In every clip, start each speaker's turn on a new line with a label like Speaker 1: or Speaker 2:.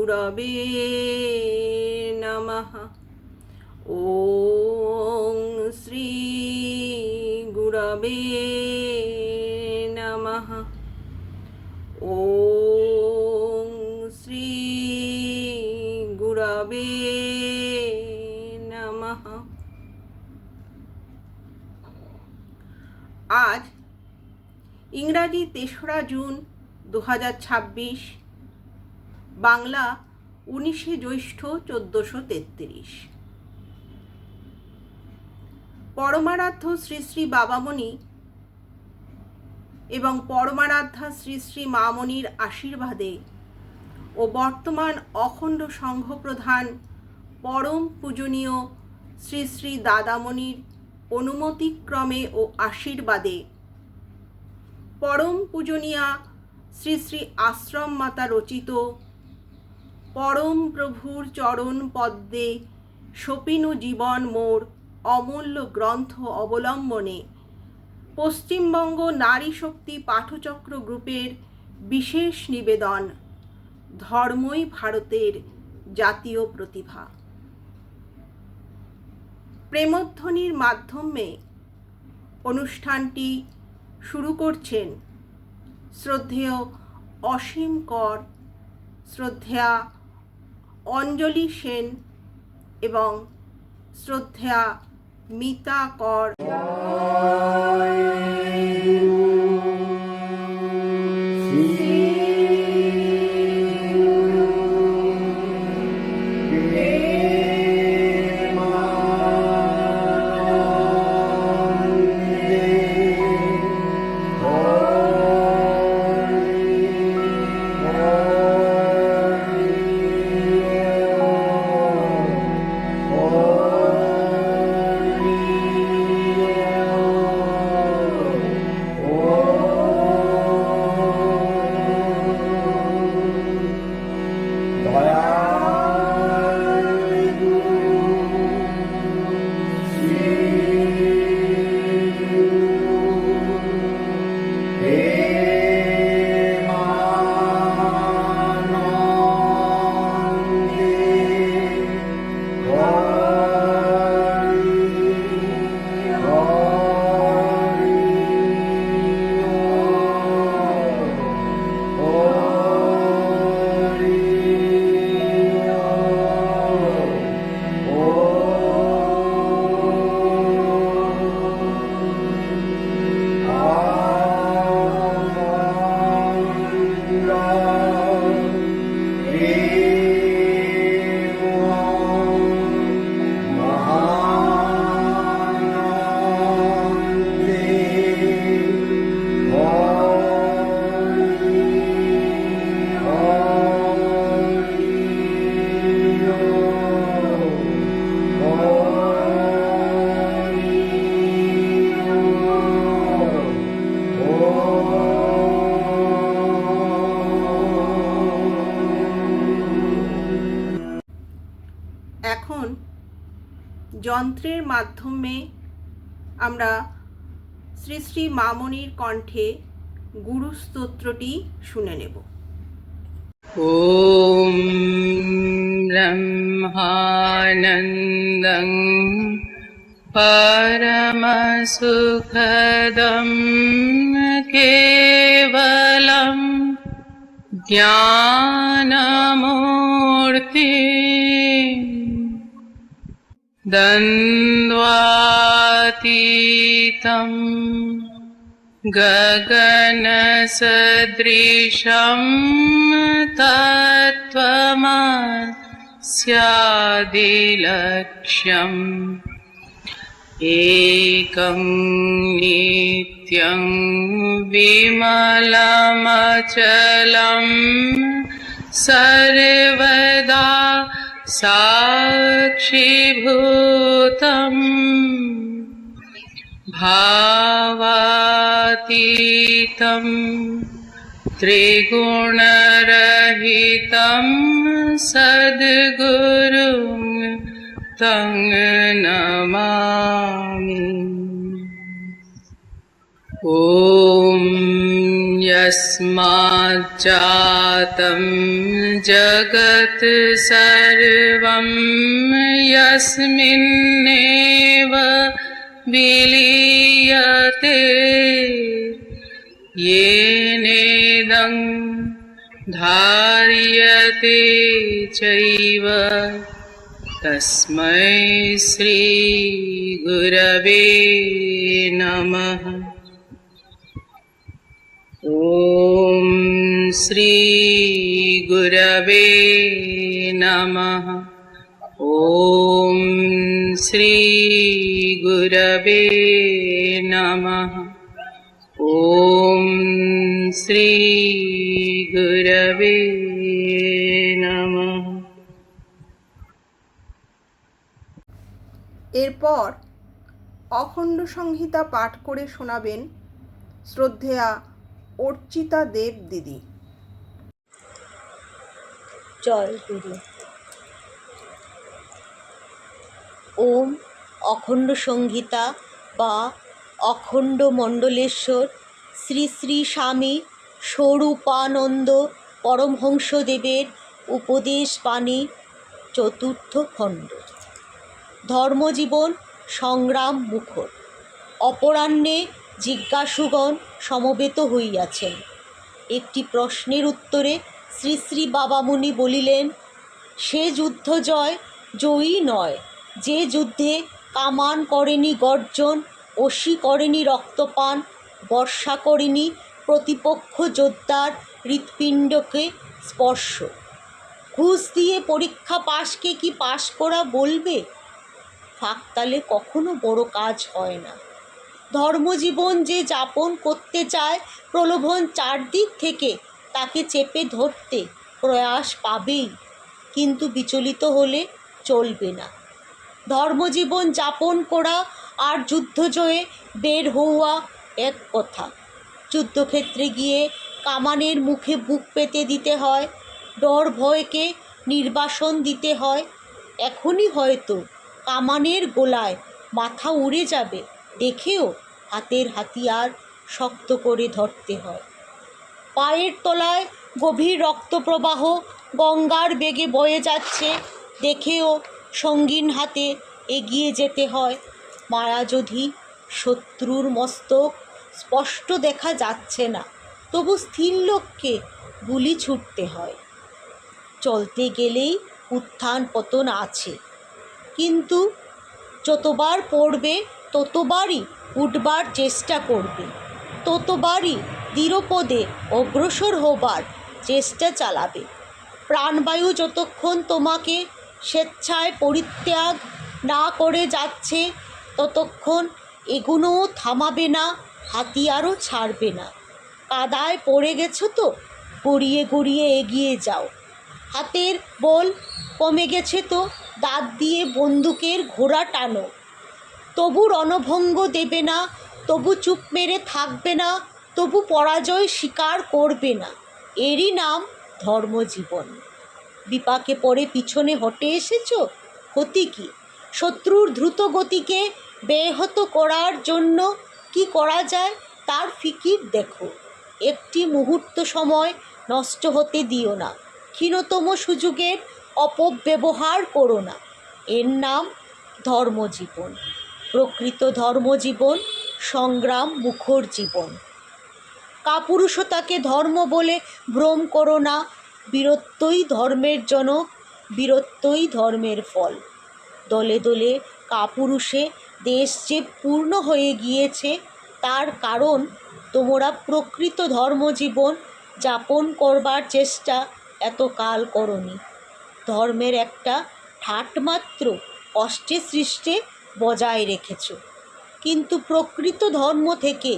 Speaker 1: গুরবে নমঃ। ওং শ্রী গুরবে নমঃ। ওং শ্রী গুরবে নমঃ। আজ ইংরাজি ৩রা জুন ২০২৬, বাংলা ১৯শে জ্যৈষ্ঠ ১৪৩৩। পরমারাধ্য শ্রী শ্রী বাবামণি এবং পরমারাধ্যা শ্রী শ্রী মামণির আশীর্বাদে ও বর্তমান অখণ্ড সংঘপ্রধান পরম পূজনীয় শ্রী শ্রী দাদামণির অনুমতিক্রমে ও আশীর্বাদে পরম পূজনীয়া শ্রী শ্রী আশ্রম মাতা রচিত পরম প্রভুর চরণ পদ্মে সপিনু জীবন মোর অমূল্য গ্রন্থ অবলম্বনে পশ্চিমবঙ্গ নারী শক্তি পাঠচক্র গ্রুপের বিশেষ নিবেদন, ধর্মই ভারতের জাতীয় প্রতিভা। প্রেমধ্বনির মাধ্যমে অনুষ্ঠানটি শুরু করছেন শ্রদ্ধেয় অসীম কর, শ্রদ্ধেয়া অঞ্জলি সেন এবং শ্রদ্ধেয়া মিতা কর। এখন যন্ত্রের মাধ্যমে আমরা শ্রী শ্রী মামণির কণ্ঠে গুরু স্তোত্রটি শুনে নেব।
Speaker 2: ওম ব্রহ্মানন্দং পরমসুখদং কেবলম জ্ঞানমূর্তি দ্বন্দ্বাতীতম গগনসদৃশম তত্ত্বমস্যাদিলক্ষ্যম একং নিত্যং বিমলমচলম সর্বদা সাক্ষীভূতম ভাবাতীতম ত্রিগুণরহিতম সদ্গুরুং তং নমামি। ওম यस्माज्जातं जगत् सर्वं यस्मिन्नेव विलीयते येनेदं धार्यते चैव तस्मै श्रीगुरवे नमः। ॐ श्रीगुरवे नमः। ॐ श्रीगुरवे नमः। ॐ श्रीगुरवे नमः।
Speaker 1: এরপর অখণ্ড সংহিতা পাঠ করে শোনাবেন শ্রদ্ধেয়া অর্চিতা দেব দিদি।
Speaker 3: জয় গুরু। ওম অখণ্ড সংহিতা বা অখণ্ড মণ্ডলেশ্বর শ্রী শ্রী স্বামী স্বরূপানন্দ পরমহংসদেবের উপদেশ বাণী, চতুর্থ খণ্ড। ধর্মজীবন সংগ্রাম মুখর। অপরাহ্নে জিজ্ঞাসুগণ সমবেত হইয়াছেন। একটি প্রশ্নের উত্তরে শ্রী শ্রী বাবামুনি বলিলেন, সে যুদ্ধ জয়ী নয় যে যুদ্ধে কামান করেনি গর্জন, অসি করেনি রক্তপান, বর্ষা করেনি প্রতিপক্ষ যোদ্ধার হৃৎপিণ্ডকে স্পর্শ। ঘুষ দিয়ে পরীক্ষা পাশকে কি পাশ করা বলবে? ফাঁকতালে কখনো বড় কাজ হয় না। ধর্মজীবন যে যাপন করতে চায়, প্রলোভন চারদিক থেকে তাকে চেপে ধরতে প্রয়াস পাবেই, কিন্তু বিচলিত হলে চলবে না। ধর্মজীবন যাপন করা আর যুদ্ধজয়ে বের হওয়া এক কথা। যুদ্ধক্ষেত্রে গিয়ে কামানের মুখে বুক পেতে দিতে হয়, ডর ভয়কে নির্বাসন দিতে হয়। এখনই হয়তো কামানের গোলায় মাথা উড়ে যাবে, দেখেও হাতের হাতিয়ার শক্ত করে ধরতে হয়। পায়ের তলায় গভীর রক্তপ্রবাহ গঙ্গার বেগে বয়ে যাচ্ছে, দেখেও সঙ্গীন হাতে এগিয়ে যেতে হয়। মায়াযোধী শত্রুর মস্তক স্পষ্ট দেখা যাচ্ছে না, তবু স্থির লক্ষ্যে গুলি ছুটতে হয়। চলতে গেলেই উত্থান পতন আছে, কিন্তু যতবার পড়বে ততবারই উঠবার চেষ্টা করবে, ততবারই দৃঢ়পদে অগ্রসর হবার চেষ্টা চালাবে। প্রাণবায়ু যতক্ষণ তোমাকে স্বেচ্ছায় পরিত্যাগ না করে যাচ্ছে, ততক্ষণ এগুলোও থামাবে না, হাতিয়ারও ছাড়বে না। কাদায় পড়ে গেছো তো গড়িয়ে গড়িয়ে এগিয়ে যাও। হাতের বল কমে গেছে তো দাঁত দিয়ে বন্দুকের ঘোড়া টানো। তবু রণভঙ্গ দেবে না, তবু চুপ মেরে থাকবে না, তবু পরাজয় স্বীকার করবে না। এরই নাম ধর্মজীবন। বিপাকে পড়ে পিছনে হটে এসেছো, ক্ষতি কি? শত্রুর দ্রুত গতিকে ব্যাহত করার জন্য কি করা যায় তার ফিকির দেখো। একটি মুহূর্ত সময় নষ্ট হতে দিও না, ক্ষীণতম সুযোগের অপব্যবহার করো না। এর নাম ধর্মজীবন। প্রকৃত ধর্মজীবন সংগ্রাম মুখর জীবন। কাপুরুষতাকে ধর্ম বলে ভ্রম করো না। বীরত্বই ধর্মের জনক, বীরত্বই ধর্মের ফল। দলে দলে কাপুরুষে দেশ যে পূর্ণ হয়ে গিয়েছে, তার কারণ তোমরা প্রকৃত ধর্মজীবন যাপন করবার চেষ্টা এতকাল করনি। ধর্মের একটা ঠাটমাত্র কষ্টে সৃষ্টে বজায় রেখেছ, কিন্তু প্রকৃত ধর্ম থেকে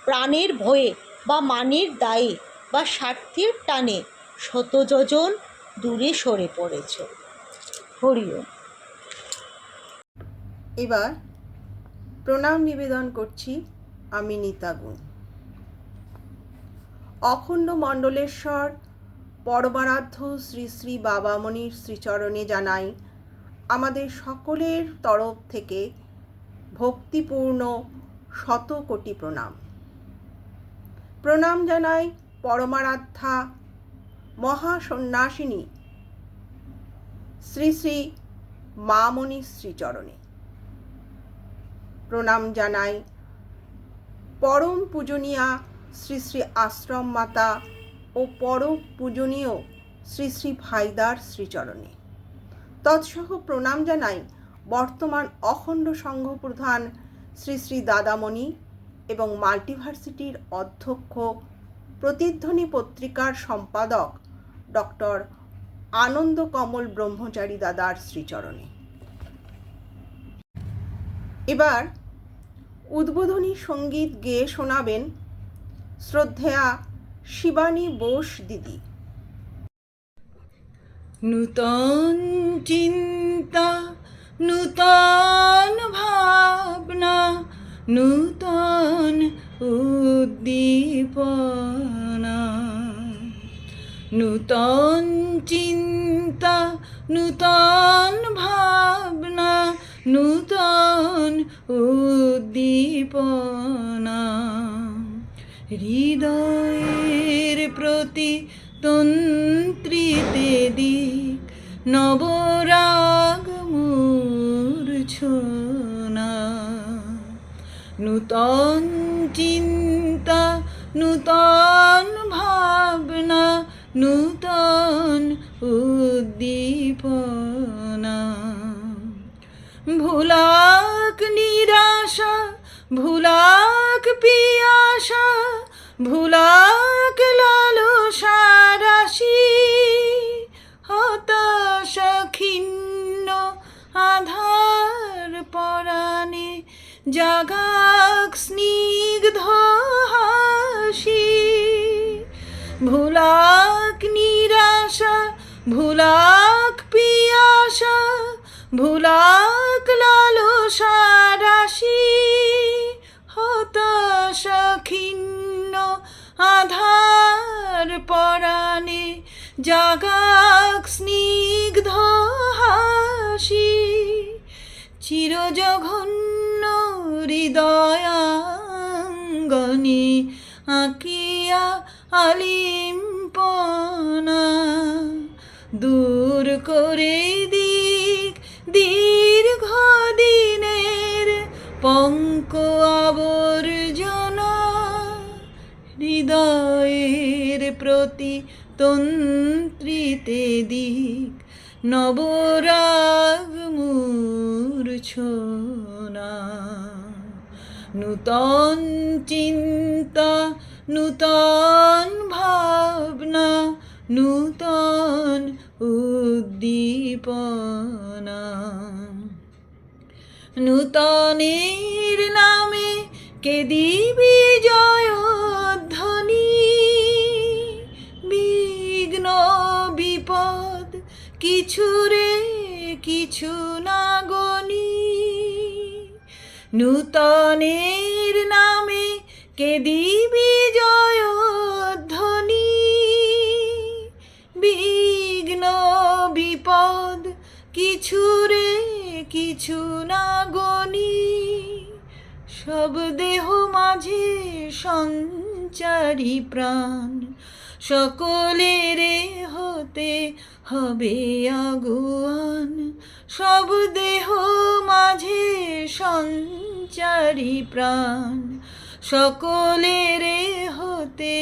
Speaker 3: প্রাণের ভয়ে বা মানের দায়ে বা স্বার্থের টানে শত যোজন দূরে সরে পড়েছ। হরি ওম।
Speaker 1: এবার প্রণাম নিবেদন করছি আমি নিতা গুণ। অখণ্ড মণ্ডলেশ্বর পরমারাধ্য শ্রী শ্রী বাবামণির শ্রীচরণে জানাই আমাদের সকলের তরফ থেকে ভক্তিপূর্ণ শত কোটি প্রণাম। প্রণাম জানাই পরমারাধ্যা মহাসন্ন্যাসিনী শ্রী শ্রী মামণি শ্রীচরণে। প্রণাম জানাই পরম পূজনীয়া শ্রী শ্রী আশ্রম মাতা ও পরম পূজনীয় শ্রী শ্রী ভাইদার শ্রীচরণে। তৎসহ প্রণাম জানাই বর্তমান অখণ্ড সংঘ প্রধান শ্রী শ্রী দাদামণি এবং মাল্টিভার্সিটির অধ্যক্ষ প্রতিধ্বনি পত্রিকার সম্পাদক ডক্টর আনন্দ কমল ব্রহ্মচারী দাদার শ্রীচরণে। এবার উদ্বোধনী সঙ্গীত গেয়ে শোনাবেন শ্রদ্ধেয়া শিবানী বোস দিদি।
Speaker 4: নূতন চিন্তা, নূতন ভাবনা, নূতন উদ্দীপনা। নূতন চিন্তা, নূতন ভাবনা, নূতন উদ্দীপনা। হৃদয়ের প্রতি তন্ত্রিতে দিক নবরাগ মূর্ছনা। নূতন চিন্তা, নূতন ভাবনা, নূতন উদ্দীপনা। ভুলাক নিরাশা, ভুলাক পিয়াসা, ভুলাক লালসা রাশি। হতাশা ক্ষীণ আধার পরাণে জাগাক স্নিগ্ধ হাসি। ভুলাক নিরাশা, ভুলাক পিয়াসা, ভুলাক লালসা রাশি। হতাশা ক্ষীণ আধার পরাণে জাগাক স্নিগ্ধ হাসি। চিরজঘন্য হৃদয়াঙ্গনে আঁকিয়া আলিম্পনা। দূর করে দিক দীর্ঘ দিনের পঙ্ক আবর্জনা। হৃদয়ের প্রতি তন্ত্রিতে দিক নবরাগ মূর্ছনা। নূতন চিন্তা, নূতন ভাবনা, নূতন উদ্দীপনা। নূতনের নামে কে দিবি জয়ধ্বনি। বিঘ্ন বিপদ কিছু রে কিছু না গনি। নূতনের নামে কে দিবি জয়ধ্বনি। বিঘ্ন বিপদ কিছু রে কিছু না গনি। সব দেহ মাঝে সঞ্চারী প্রাণ, সকলের হতে হবে আগুয়ান। সব দেহ মাঝে সঞ্চারী প্রাণ, সকলের হতে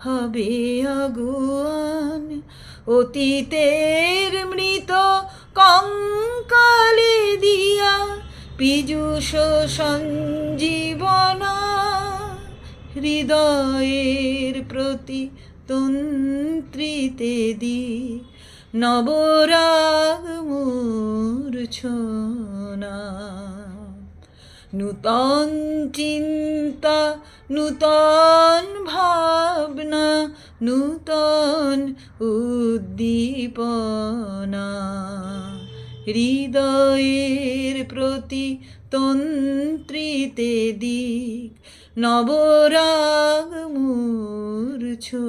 Speaker 4: হবে আগুয়ান। অতীতের মৃত কঙ্কালে দিয়া পীযূষ সঞ্জীবনা। হৃদয়ের প্রতি তন্ত্রিতে দিক নবরাগ মূর্ছনা। নূতন চিন্তা, নূতন ভাবনা, নূতন উদ্দীপনা। হৃদয়ের প্রতি তন্ত্রিতে দিক নবরাগ মূর্ছনা।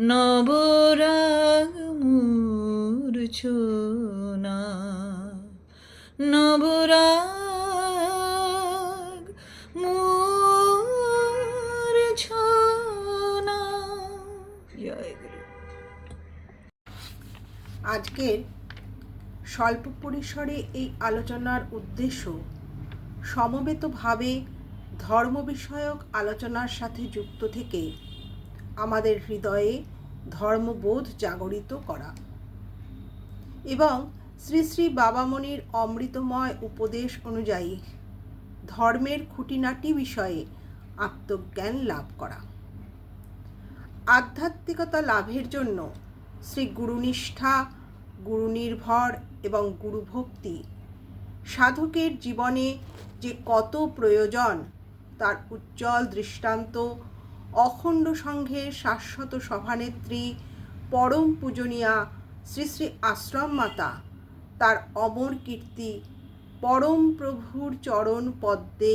Speaker 4: নবরাগ মূর্ছনা। নবরাগ মূর্ছনা। জয় গুরু।
Speaker 1: আজকের স্বল্প পরিসরে এই আলোচনার উদ্দেশ্য সমবেতভাবে ধর্ম বিষয়ক আলোচনার সাথে যুক্ত থেকে আমাদের হৃদয়ে ধর্মবোধ জাগরিত করা এবং শ্রী শ্রী বাবামণির অমৃতময় উপদেশ অনুযায়ী ধর্মের খুঁটিনাটি বিষয়ে আত্মজ্ঞান লাভ করা। আধ্যাত্মিকতা লাভের জন্য শ্রী গুরুনিষ্ঠা, গুরুনির্ভর এবং গুরুভক্তি সাধকের জীবনে যে কত প্রয়োজন তার উজ্জ্বল দৃষ্টান্ত অখণ্ড সংঘের শাশ্বত সভানেত্রী পরম পূজনীয়া শ্রী শ্রী আশ্রম মাতা তার অমর কীর্তি পরম প্রভুর চরণ পদ্মে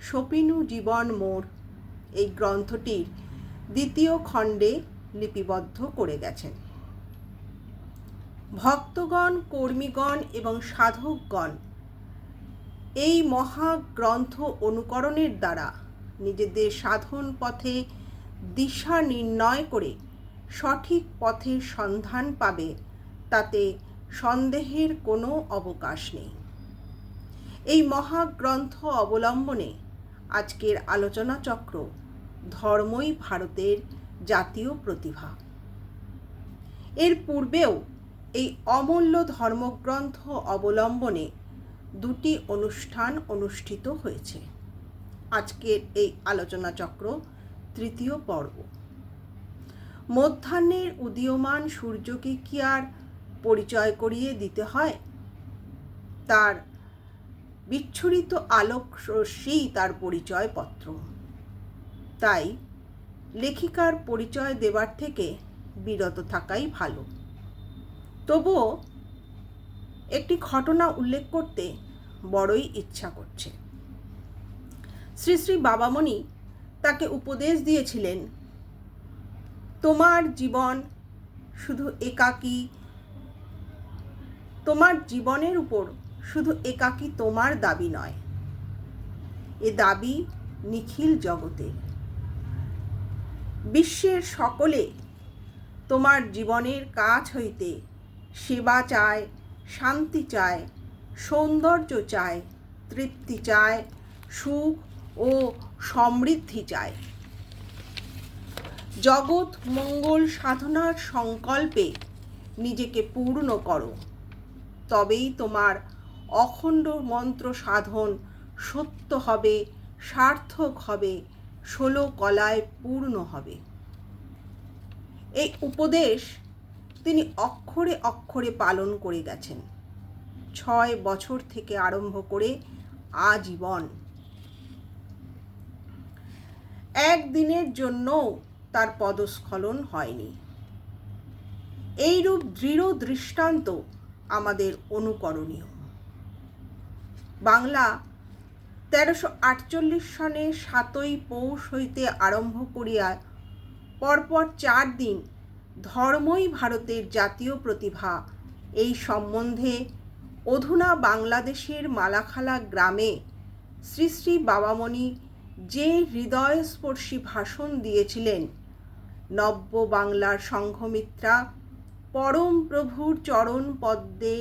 Speaker 1: সপিনু জীবন মোড় এই গ্রন্থটির দ্বিতীয় খণ্ডে লিপিবদ্ধ করে গেছেন। ভক্তগণ, কর্মীগণ এবং সাধকগণ এই মহাগ্রন্থ অনুকরণের দ্বারা নিজেদের সাধন পথে দিশা নির্ণয় করে সঠিক পথের সন্ধান পাবে, তাতে সন্দেহের কোনো অবকাশ নেই। এই মহাগ্রন্থ অবলম্বনে আজকের আলোচনা চক্র ধর্মই ভারতের জাতীয় প্রতিভা। এর পূর্বেও এই অমূল্য ধর্মগ্রন্থ অবলম্বনে দুটি অনুষ্ঠান অনুষ্ঠিত হয়েছে। আজকের এই আলোচনা চক্র তৃতীয় পর্ব। মধ্যাহ্নের উদীয়মান সূর্যকে কি আর পরিচয় করিয়ে দিতে হয়? তার বিচ্ছুরিত আলোক রশ্মি তার পরিচয়পত্র। তাই লেখিকার পরিচয় দেবার থেকে বিরত থাকাই ভালো। তবুও একটি ঘটনা উল্লেখ করতে বড়ই ইচ্ছা করছে। শ্রী শ্রী বাবামণি তাকে উপদেশ দিয়েছিলেন, তোমার জীবন শুধু একাকী, তোমার জীবনের উপর শুধু একাকী তোমার দাবি নয়, এ দাবি নিখিল জগতের। বিশ্বের সকলে তোমার জীবনের কাছ হইতে সেবা চায়, শান্তি চায়, সৌন্দর্য চায়, তৃপ্তি চায়, সুখ ও সমৃদ্ধি চায়। জগৎ মঙ্গল সাধনার সংকল্পে নিজেকে পূর্ণ করো, তবেই তোমার অখণ্ড মন্ত্র সাধন সত্য হবে, সার্থক হবে, 16 কলায় পূর্ণ হবে। এই উপদেশ তিনি অক্ষরে অক্ষরে পালন করে গেছেন, 6 বছর থেকে আরম্ভ করে আজীবন। একদিনের জন্যও তার পদস্খলন হয়নি। এইরূপ দৃঢ় দৃষ্টান্ত আমাদের অনুকরণীয়। বাংলা 1348 সনে 7ই পৌষ হইতে আরম্ভ করিয়া পরপর 4 দিন ধর্মই ভারতের জাতীয় প্রতিভা এই সম্বন্ধে অধুনা বাংলাদেশের মালাখালা গ্রামে শ্রী শ্রী বাবামণি যে হৃদয়স্পর্শী ভাষণ দিয়েছিলেন, নব্য বাংলার সংঘমিত্রা পরম প্রভুর চরণ পদ্মে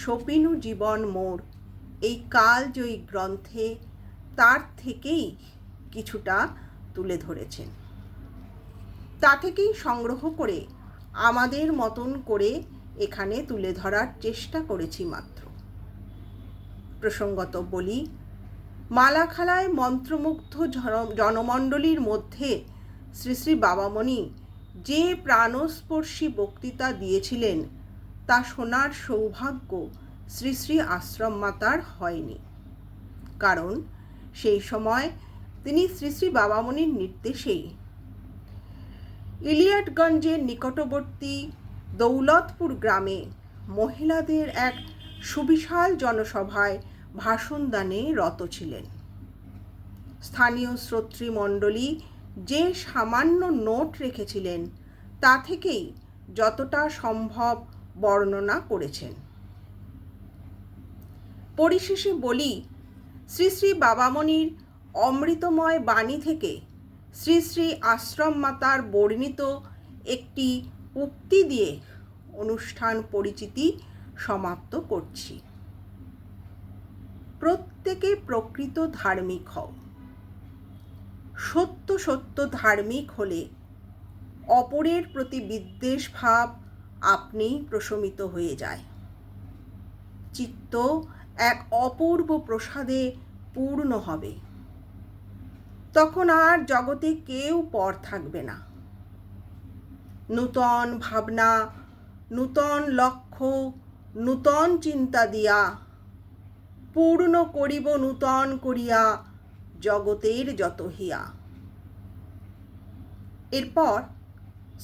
Speaker 1: সপিনু জীবন মোর এই কালজয়ী গ্রন্থে তার থেকেই কিছুটা তুলে ধরেছেন। তা থেকেই সংগ্রহ করে আমাদের মতন করে এখানে তুলে ধরার চেষ্টা করেছি মাত্র। প্রসঙ্গত বলি, মালাখালায় মন্ত্রমুগ্ধ জনমণ্ডলীর মধ্যে শ্রী শ্রী বাবামণি যে প্রাণস্পর্শী বক্তৃতা দিয়েছিলেন তা শোনার সৌভাগ্য শ্রী শ্রী আশ্রম মাতার হয়নি। কারণ সেই সময় তিনি শ্রী শ্রী বাবামণির নির্দেশেই ইলিয়াটগঞ্জের নিকটবর্তী দৌলতপুর গ্রামে মহিলাদের এক সুবিশাল জনসভায় ভাষণদানে রত ছিলেন। স্থানীয় শ্রোতৃমণ্ডলী যে সামান্য নোট রেখেছিলেন তা থেকেই যতটা সম্ভব বর্ণনা করেছেন। পরিশেষে বলি, শ্রী শ্রী বাবামণির অমৃতময় বাণী থেকে শ্রী শ্রী আশ্রম মাতার বর্ণিত একটি উক্তি দিয়ে অনুষ্ঠান পরিচিতি সমাপ্ত করছি। প্রত্যেকে প্রকৃত ধার্মিক হও। সত্য সত্য ধার্মিক হলে অপরের প্রতি বিদ্বেষ ভাব আপনিই প্রশমিত হয়ে যায়। চিত্ত এক অপূর্ব প্রসাদে পূর্ণ হবে। তখন আর জগতে কেউ পর থাকবে না। নূতন ভাবনা, নূতন লক্ষ্য, নূতন চিন্তা দিয়া পূর্ণ করিব নূতন করিয়া জগতের যত হিয়া। এরপর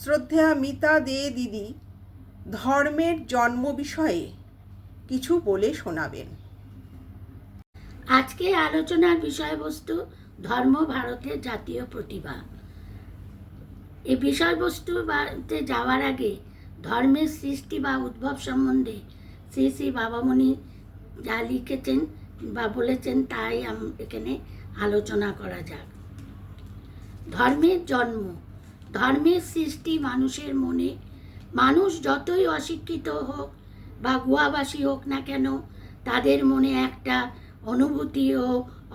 Speaker 1: শ্রদ্ধেয়া মিতা দে দিদি ধর্মের জন্ম বিষয়ে কিছু বলে শোনাবেন।
Speaker 5: আজকে আলোচনার বিষয়বস্তু ধর্ম ভারতের জাতীয় প্রতিভা। এই বিষয়বস্তুতে যাওয়ার আগে ধর্মের সৃষ্টি বা উদ্ভব সম্বন্ধে শ্রী শ্রী বাবামণি যা লিখেছেন বা বলেছেন তাই এখানে আলোচনা করা যাক। ধর্মের জন্ম, ধর্মের সৃষ্টি মানুষের মনে। মানুষ যতই অশিক্ষিত হোক বা গুহাবাসী হোক না কেন, তাদের মনে একটা অনুভূতি ও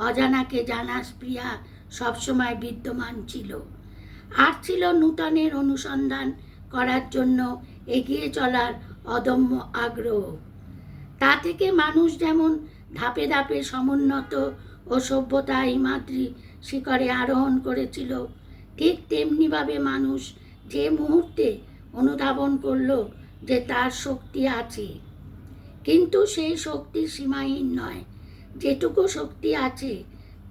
Speaker 5: অজানাকে জানার স্পৃহা সবসময় বিদ্যমান ছিল। আর ছিল নূতনের অনুসন্ধান করার জন্য এগিয়ে চলার অদম্য আগ্রহ। তা থেকে মানুষ যেমন ধাপে ধাপে সমুন্নত ও সভ্যতা হিমাদ্রি শিখরে আরোহণ করেছিল, ঠিক তেমনিভাবে মানুষ যে মুহূর্তে অনুধাবন করল যে তার শক্তি আছে, কিন্তু সেই শক্তি সীমাহীন নয়। যেটুকু শক্তি আছে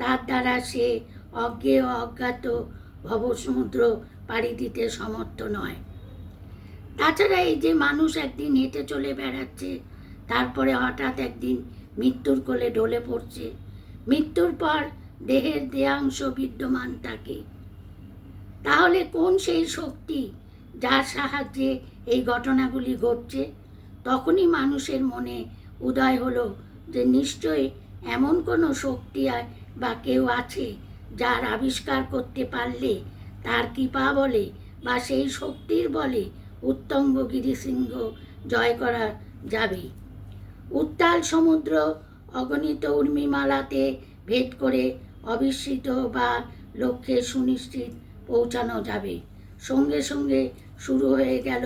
Speaker 5: তার দ্বারা সে অজ্ঞেয় অজ্ঞাত ভবসমুদ্র পাড়ি দিতে সমর্থ নয়। তাছাড়া এই যে মানুষ একদিন হেঁটে চলে বেড়াচ্ছে, তারপরে হঠাৎ একদিন মৃত্যুর কোলে ঢলে পড়ছে, মৃত্যুর পর দেহের দেহাংশ বিদ্যমান থাকে, তাহলে কোন সেই শক্তি যার সাহায্যে এই ঘটনাগুলি ঘটছে? তখনই মানুষের মনে উদয় হলো যে নিশ্চয়ই এমন কোনো শক্তি বা কেউ আছে যার আবিষ্কার করতে পারলে তার কৃপা বলে বা সেই শক্তির বলে উত্তঙ্গ গিরিশৃঙ্গ জয় করা যাবে। উত্তাল সমুদ্র অগণিত উর্মিমালাতে ভেদ করে অবিস্মৃত বা লক্ষ্যে সুনিশ্চিত পৌঁছানো যাবে। সঙ্গে সঙ্গে শুরু হয়ে গেল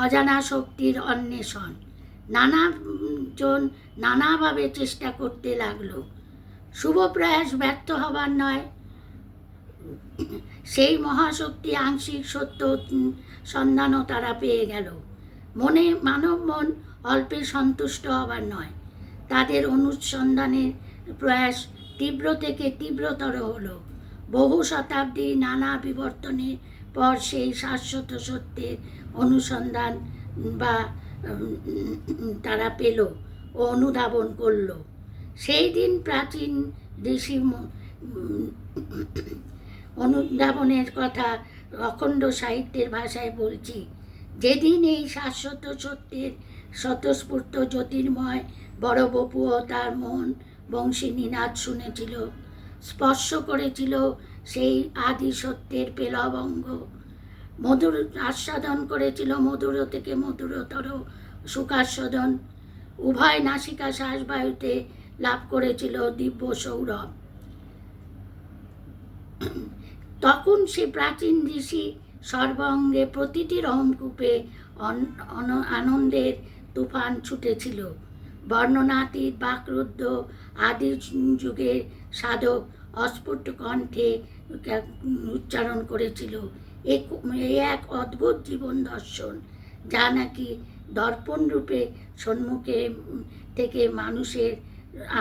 Speaker 5: অজানা শক্তির অন্বেষণ। নানাজন নানাভাবে চেষ্টা করতে লাগলো। শুভ প্রয়াস ব্যর্থ হবার নয়, সেই মহাশক্তি আংশিক সত্য সন্ধানও তারা পেয়ে গেল। মানব মন অল্পে সন্তুষ্ট হবার নয়, তাদের অনুসন্ধানের প্রয়াস তীব্র থেকে তীব্রতর হলো। বহু শতাব্দী নানা বিবর্তনের পর সেই শাশ্বত সত্যের অনুসন্ধান বা তারা পেল ও অনুধাবন করল। সেই দিন প্রাচীন ঋষি অনুধাবনের কথা অখণ্ড সাহিত্যের ভাষায় বলছি। যেদিন এই শাশ্বত সত্যের স্বতঃস্ফূর্ত জ্যোতির্ময় বড় বপুও তার মন বংশী নিনাদ শুনেছিল, স্পর্শ করেছিল সেই আদি সত্যের পেলবঙ্গ, মধুর আস্বাদন করেছিল মধুর থেকে মধুরতর সুখাস্বাদন, উভয় নাসিকা শ্বাসবায়ুতে লাভ করেছিল দিব্য সৌরভ। তখন সে প্রাচীন ঋষি সর্বাঙ্গে প্রতিটি রহমকূপে আনন্দের তুফান ছুটেছিল। বর্ণনাতীত বাকরুদ্ধ আদি যুগের সাধক অস্ফুট কণ্ঠে উচ্চারণ করেছিল এক অদ্ভুত জীবন দর্শন, যা নাকি দর্পণ রূপে সম্মুখে থেকে মানুষের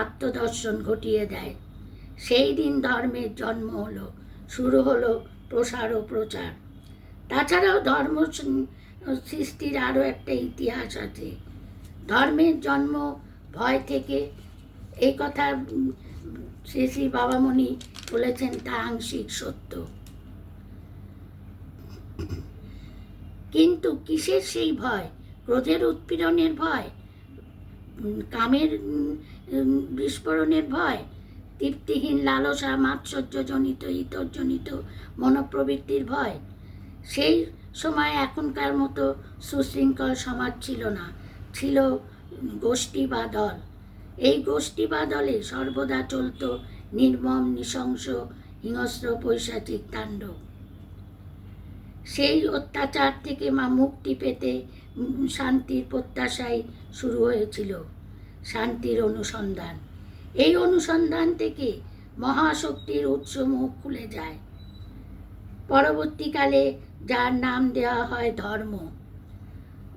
Speaker 5: আত্মদর্শন ঘটিয়ে দেয়। সেই দিন ধর্মের জন্ম হলো, শুরু হলো প্রসার ও প্রচার। তাছাড়াও ধর্ম সৃষ্টির আরও একটা ইতিহাস আছে। ধর্মের জন্ম ভয় থেকে, এই কথা শ্রী শ্রী বাবামণি বলেছেন, তা আংশিক সত্য। কিন্তু কিসের সেই ভয়? ক্রোধের উৎপীড়নের ভয়, কামের বিস্ফোরণের ভয়, তৃপ্তিহীন লালসা, মাৎসর্যজনিত, ইতরজনিত মনোপ্রবৃত্তির ভয়। সেই সময় এখনকার মতো সুশৃঙ্খল সমাজ ছিল না, ছিল গোষ্ঠী বা দল। এই গোষ্ঠী বা দলে সর্বদা চলত নির্মম, নৃশংস, হিংস্র, পৈশাচিক তাণ্ডব। সেই অত্যাচার থেকে মুক্তি পেতে শান্তির প্রত্যাশাই শুরু হয়েছিল শান্তির অনুসন্ধান। এই অনুসন্ধান থেকে মহাশক্তির উৎস মুখ খুলে যায়। পরবর্তীকালে যার নাম দেওয়া হয় ধর্ম।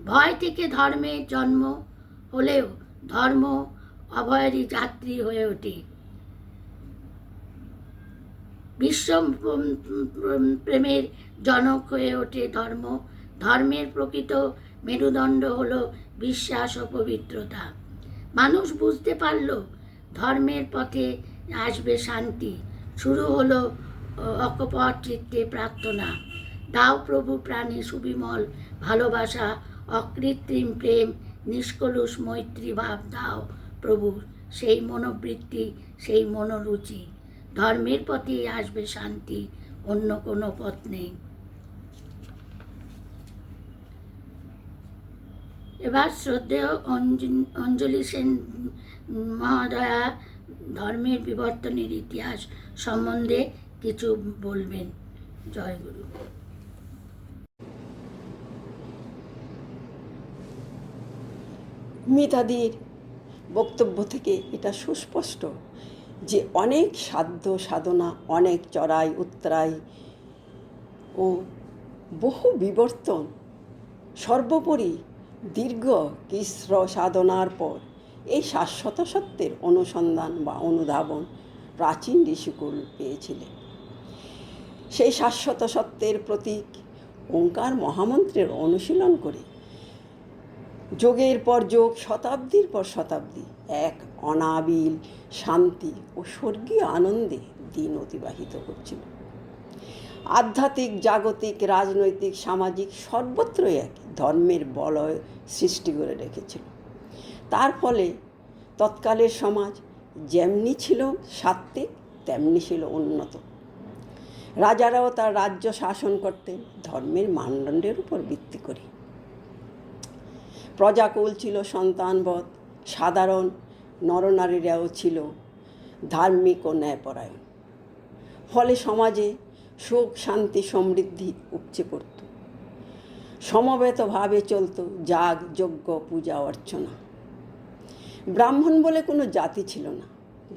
Speaker 5: ভয় থেকে ধর্মের জন্ম হলেও ধর্ম অভয়েরই যাত্রী হয়ে ওঠে। বিশ্ব প্রেমের জনক হয়ে ওঠে ধর্ম। ধর্মের প্রকৃত মেরুদণ্ড হলো বিশ্বাস ও পবিত্রতা। মানুষ বুঝতে পারল ধর্মের পথে আসবে শান্তি। শুরু হলো অকপট চিত্তে প্রার্থনা, দাও প্রভু প্রাণে সুবিমল ভালোবাসা, অকৃত্রিম প্রেম, নিষ্কলুষ মৈত্রী ভাব দাও প্রভু। সেই মনোবৃত্তি, সেই মনোরুচি। ধর্মের পথেই আসবে শান্তি, অন্য কোনো পথ নেই। এবার শ্রদ্ধেয় অঞ্জলি সেন মহোদয়া ধর্মের বিবর্তনের ইতিহাস সম্বন্ধে কিছু বলবেন। জয় গুরু।
Speaker 6: মিতাদির বক্তব্য থেকে এটা সুস্পষ্ট যে অনেক সাধ্য সাধনা, অনেক চড়াই উত্তরাই ও বহু বিবর্তন, সর্বোপরি দীর্ঘ কৃষ্ণ সাধনার পর এই শাশ্বত সত্যের অনুসন্ধান বা অনুধাবন প্রাচীন ঋষিকুল পেয়েছিলেন। সেই শাশ্বত সত্যের প্রতীক ওঙ্কার মহামন্ত্রের অনুশীলন করে যোগের পর যোগ, শতাব্দীর পর শতাব্দী এক অনাবিল শান্তি ও স্বর্গীয় আনন্দে দিন অতিবাহিত করছিল। আধ্যাত্মিক, জাগতিক, রাজনৈতিক, সামাজিক সর্বত্রই এক ধর্মের বলয় সৃষ্টি করে রেখেছিল। তার ফলে তৎকালের সমাজ যেমনি ছিল সাত্ত্বিক, তেমনি ছিল উন্নত। রাজারাও তার রাজ্য শাসন করতেন ধর্মের মানদণ্ডের উপর ভিত্তি করে। প্রজাকুল ছিল সন্তানবৎ, সাধারণ নরনারীরাও ছিল ধার্মিক ও ন্যায়পরায়ণ। ফলে সমাজে সুখ, শান্তি, সমৃদ্ধি উপচে পড়ত। সমবেতভাবে চলত যাগ, যজ্ঞ, পূজা অর্চনা। ব্রাহ্মণ বলে কোনো জাতি ছিল না।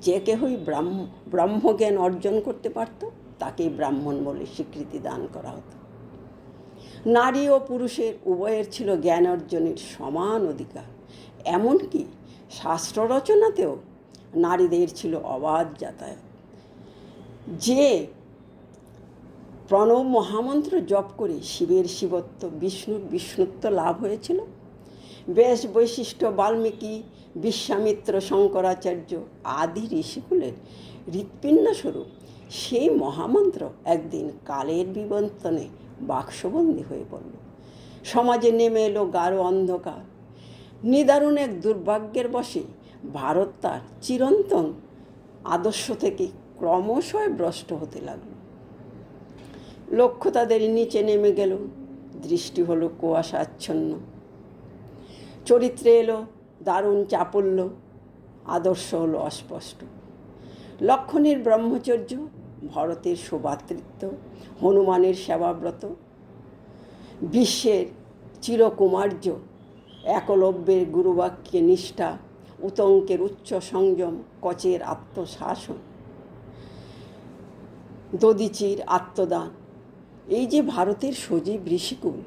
Speaker 6: যে কেহই ব্রহ্মজ্ঞান অর্জন করতে পারত তাকেই ব্রাহ্মণ বলে স্বীকৃতি দান করা হতো। নারী ও পুরুষের উভয়ের ছিল জ্ঞান অর্জনের সমান অধিকার। এমনকি শাস্ত্র রচনাতেও নারীদের ছিল অবাধ যাতায়াত। যে প্রণব মহামন্ত্র জপ করে শিবের শিবত্ব, বিষ্ণুর বিষ্ণুত্ব লাভ হয়েছিল, বেশ বৈশিষ্ট্য বাল্মীকি, বিশ্বামিত্র, শঙ্করাচার্য আদি ঋষিকুলের হৃৎপিণ্ড স্বরূপ সেই মহামন্ত্র একদিন কালের বিবর্তনে বাক্সবন্দী হয়ে পড়ল। সমাজে নেমে এলো গাঢ় অন্ধকার। নিদারুণ এক দুর্ভাগ্যের বশে ভারত তার চিরন্তন আদর্শ থেকে ক্রমশই ভ্রষ্ট হতে লাগল। লক্ষ্য তাদের নিচে নেমে গেল, দৃষ্টি হলো কুয়াশাচ্ছন্ন। চরিত্রে এলো দারুণ চাপল্য, আদর্শ হলো অস্পষ্ট। লক্ষণের ব্রহ্মচর্য, ভরতের সৌভাতৃত্ব, হনুমানের সেবাব্রত, বিশ্বের চিরকুমার্য, একলব্যের গুরুবাক্যে নিষ্ঠা, উতঙ্কের উচ্চ সংযম, কচের আত্মশাসন, দধিচির আত্মদান, এই যে ভারতের সজীব ঋষিকুল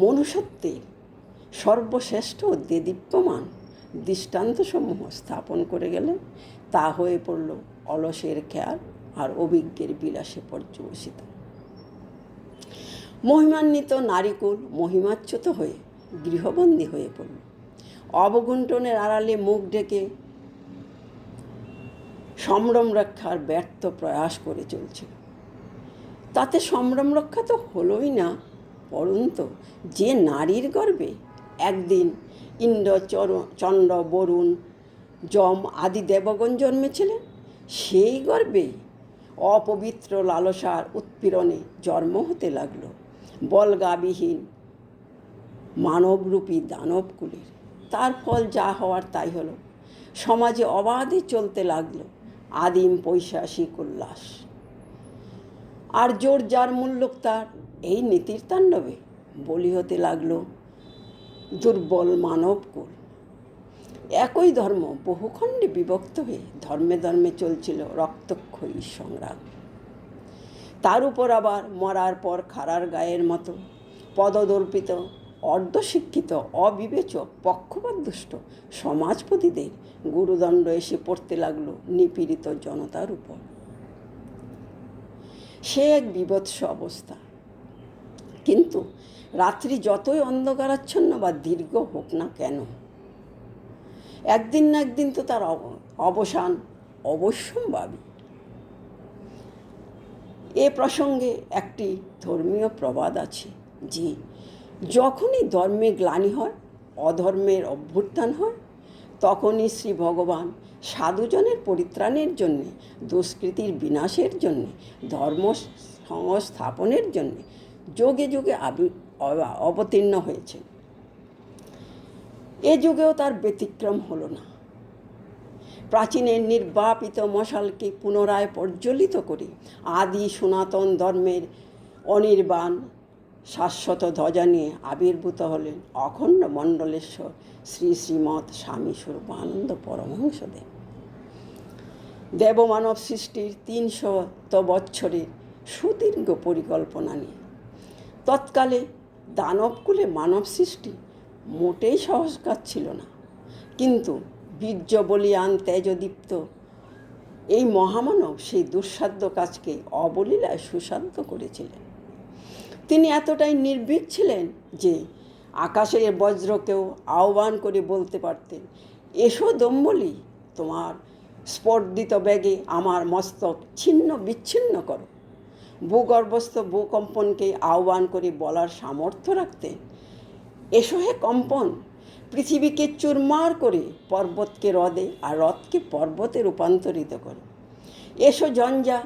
Speaker 6: মনুষ্যত্বের সর্বশ্রেষ্ঠ দেদীপ্যমান দৃষ্টান্তসমূহ স্থাপন করে গেলেন, তা হয়ে পড়ল অলসের খেয়াল আর অভিজ্ঞের বিলাসে পর্যবসিত। মহিমান্বিত নারীকুল মহিমাচ্যুত হয়ে গৃহবন্দী হয়ে পড়ল। অবগুণ্ঠনের আড়ালে মুখ ঢেকে সম্ভ্রম রক্ষার ব্যর্থ প্রয়াস করে চলছিল। তাতে সম্ভ্রম রক্ষা তো হলোই না, পরন্তু যে নারীর গর্ভে একদিন ইন্দ্র, চন্দ্র, বরুণ, যম আদি দেবগণ জন্মেছিলেন, সেই গর্বে অপবিত্র লালসার উৎপীড়নে জন্ম হতে লাগলো বলগাবিহীন মানবরূপী দানবকুলের। তার ফল যা হওয়ার তাই হলো। সমাজে অবাধে চলতে লাগলো আদিম পৈশাচিক উল্লাস। আর জোর যার মূল্যক তার এই নীতির তাণ্ডবে বলি হতে লাগলো দুর্বল মানবকুল। একই ধর্ম বহুখণ্ডে বিভক্ত হয়ে ধর্মে ধর্মে চলছিল রক্তক্ষয়ী সংগ্রাম। তার উপর আবার মরার পর খাড়ার গায়ের মতো পদদর্পিত অর্ধশিক্ষিত অবিবেচক পক্ষপাতদুষ্ট সমাজপতিদের গুরুদণ্ড এসে পড়তে লাগলো নিপীড়িত জনতার উপর। সে এক বীভৎস অবস্থা। কিন্তু রাত্রি যতই অন্ধকারাচ্ছন্ন বা দীর্ঘ হোক না কেন, একদিন না একদিন তো তার অবসান অবশ্যম্ভাবী। এ প্রসঙ্গে একটি ধর্মীয় প্রবাদ আছে যে যখনই ধর্মে গ্লানি হয়, অধর্মের অভ্যুত্থান হয়, তখনই শ্রী ভগবান সাধুজনের পরিত্রাণের জন্যে, দুষ্কৃতির বিনাশের জন্যে, ধর্ম সংস্থাপনের জন্যে যুগে যুগে অবতীর্ণ হয়েছেন। এ যুগেও তার ব্যতিক্রম হলো না। প্রাচীনের নির্বাপিত মশালকে পুনরায় প্রজ্বলিত করে আদি সনাতন ধর্মের অনির্বাণ শাশ্বত ধ্বজা নিয়ে আবির্ভূত হলেন অখণ্ড মণ্ডলেশ্বর শ্রী শ্রীমৎ স্বামী স্বরূপানন্দ পরমহংসদেব। দেবমানব সৃষ্টির 300 বৎসরের সুদীর্ঘ পরিকল্পনা নিয়ে। তৎকালে দানবকুলে মানব সৃষ্টি মোটেই সহজ কাজ ছিল না, কিন্তু বীর্য বলিয়ান তেজদীপ্ত এই মহামানব সেই দুঃসাধ্য কাজকে অবলীলায় সুসাধ্য করেছিলেন। তিনি এতটাই নির্ভীক ছিলেন যে আকাশের বজ্রকেও আহ্বান করে বলতে পারতেন, এসো দম্বলি, তোমার স্পর্ধিত বেগে আমার মস্তক ছিন্ন বিচ্ছিন্ন করো। ভূগর্ভস্থ ভূকম্পনকে আহ্বান করে বলার সামর্থ্য রাখতেন, এসো হে কম্পন, পৃথিবীকে চুরমার করে পর্বতকে হ্রদে আর হ্রদকে পর্বতে রূপান্তরিত করো। এসো জঞ্জা,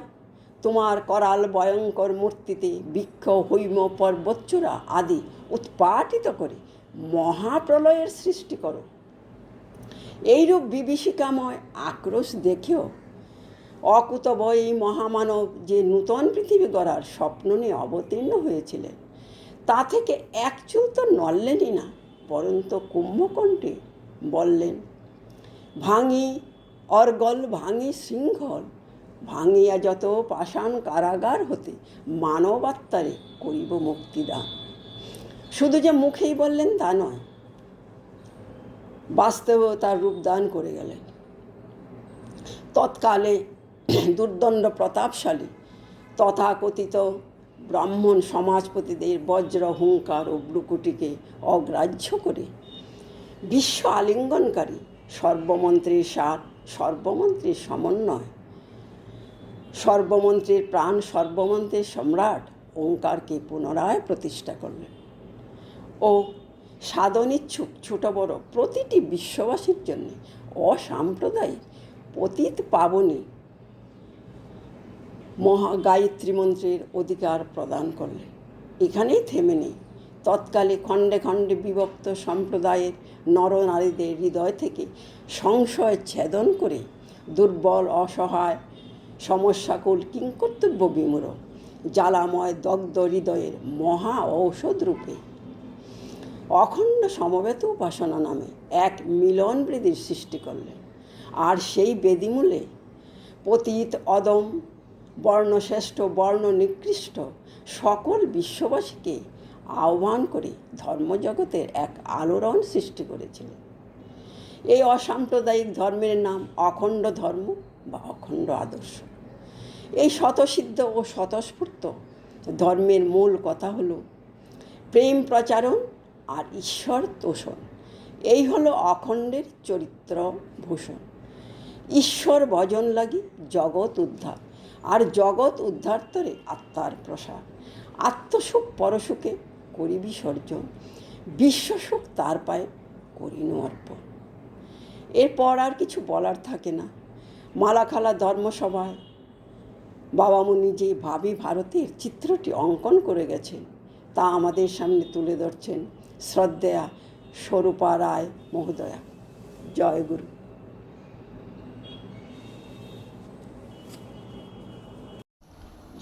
Speaker 6: তোমার করাল ভয়ঙ্কর মূর্তিতে বৃক্ষ হৈম পর্বতচূড়া আদি উৎপাটিত করে মহাপ্রলয়ের সৃষ্টি করো। এইরূপ বিভীষিকাময় আক্রোশ দেখেও অকুতভয় এই মহামানব যে নূতন পৃথিবী গড়ার স্বপ্ন নিয়ে অবতীর্ণ হয়েছিলেন, তা থেকে এক চুল তো নড়লেনই না, পরন্তু কুম্ভকণ্ঠে বললেন, ভাঙি অর্গল, ভাঙি শৃঙ্খল, ভাঙিয়া যত পাষাণ কারাগার হতে মানবাত্মারে করিব মুক্তিদান। শুধু যে মুখেই বললেন তা নয়, বাস্তবেও তার রূপদান করে গেলেন। তৎকালে দুর্দণ্ড প্রতাপশালী তথাকথিত ব্রাহ্মণ সমাজপতিদের বজ্র হুঙ্কার ও ব্রুকুটিকে অগ্রাহ্য করে বিশ্ব আলিঙ্গনকারী সর্বমন্ত্রীর সার, সর্বমন্ত্রীর সমন্বয়, সর্বমন্ত্রীর প্রাণ, সর্বমন্ত্রীর সম্রাট ওঙ্কারকে পুনরায় প্রতিষ্ঠা করলেন ও সাধনিচ্ছুক ছোট বড় প্রতিটি বিশ্ববাসীর জন্য অসাম্প্রদায়িক পতিত পাবনী মহাগায়ত্রী মন্ত্রের অধিকার প্রদান করলেন। এখানেই থেমে নেই। তৎকালে খণ্ডে খণ্ডে বিভক্ত সম্প্রদায়ের নরনারীদের হৃদয় থেকে সংশয় ছেদন করে দুর্বল অসহায় সমস্যাকুল কিংকর্তব্য বিমূঢ় জ্বালাময় দগ্ধ হৃদয়ের মহা ঔষধ রূপে অখণ্ড সমবেত উপাসনা নামে এক মিলন বেদির সৃষ্টি করলেন। আর সেই বেদিমূলে পতিত অদম বর্ণশ্রেষ্ঠ বর্ণ নিকৃষ্ট সকল বিশ্ববাসীকে আহ্বান করে ধর্মজগতের এক আলোড়ন সৃষ্টি করেছিলেন। এই অসাম্প্রদায়িক ধর্মের নাম অখণ্ড ধর্ম বা অখণ্ড আদর্শ। এই স্বতঃসিদ্ধ ও স্বতঃস্ফূর্ত ধর্মের মূল কথা হলো প্রেম প্রচারণ আর ঈশ্বর তোষণ। এই হলো অখণ্ডের চরিত্র ভূষণ। ঈশ্বর ভজন লাগি জগৎ উদ্ধার, আর জগৎ উদ্ধারতরে আত্মার প্রসার। আত্মসুখ পরসুখে করি বিসর্জন, বিশ্বসুখ তার পায়ে করিনু অর্পণ। এরপর আর কিছু বলার থাকে না। মালাখালা ধর্মসভায় বাবামণি যে ভাবি ভারতের চিত্রটি অঙ্কন করে গেছেন তা আমাদের সামনে তুলে ধরছেন শ্রদ্ধেয়া স্বরূপা রায় মহোদয়া। জয় গুরু।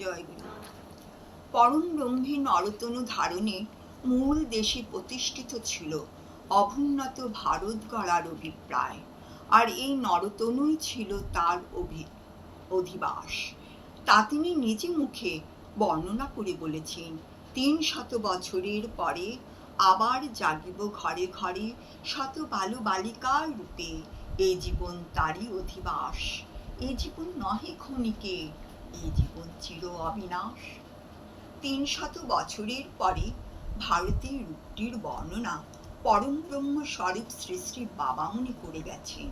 Speaker 7: জয়গুরু। পরম ব্রহ্মে নরতনু ধারণে মূল দেশে প্রতিষ্ঠিত ছিল অভুন্নত ভারত গড়ার অভিপ্রায়, আর এই নরতনুই ছিল তার অধিবাস। তা তিনি নিজে মুখে বর্ণনা করে বলেছেন, ৩০০ বছরের পরে আবার জাগিব ঘরে ঘরে শত বালু বালিকার রূপে, এই জীবন তারই অধিবাস, এ জীবন নহে ক্ষণিকে, এই জীবন চির অবিনাশ। ৩০০ বছরের পরে ভারতের রূপটির বর্ণনা পরম ব্রহ্ম স্বরূপ শ্রী শ্রী বাবামণি করে গেছেন।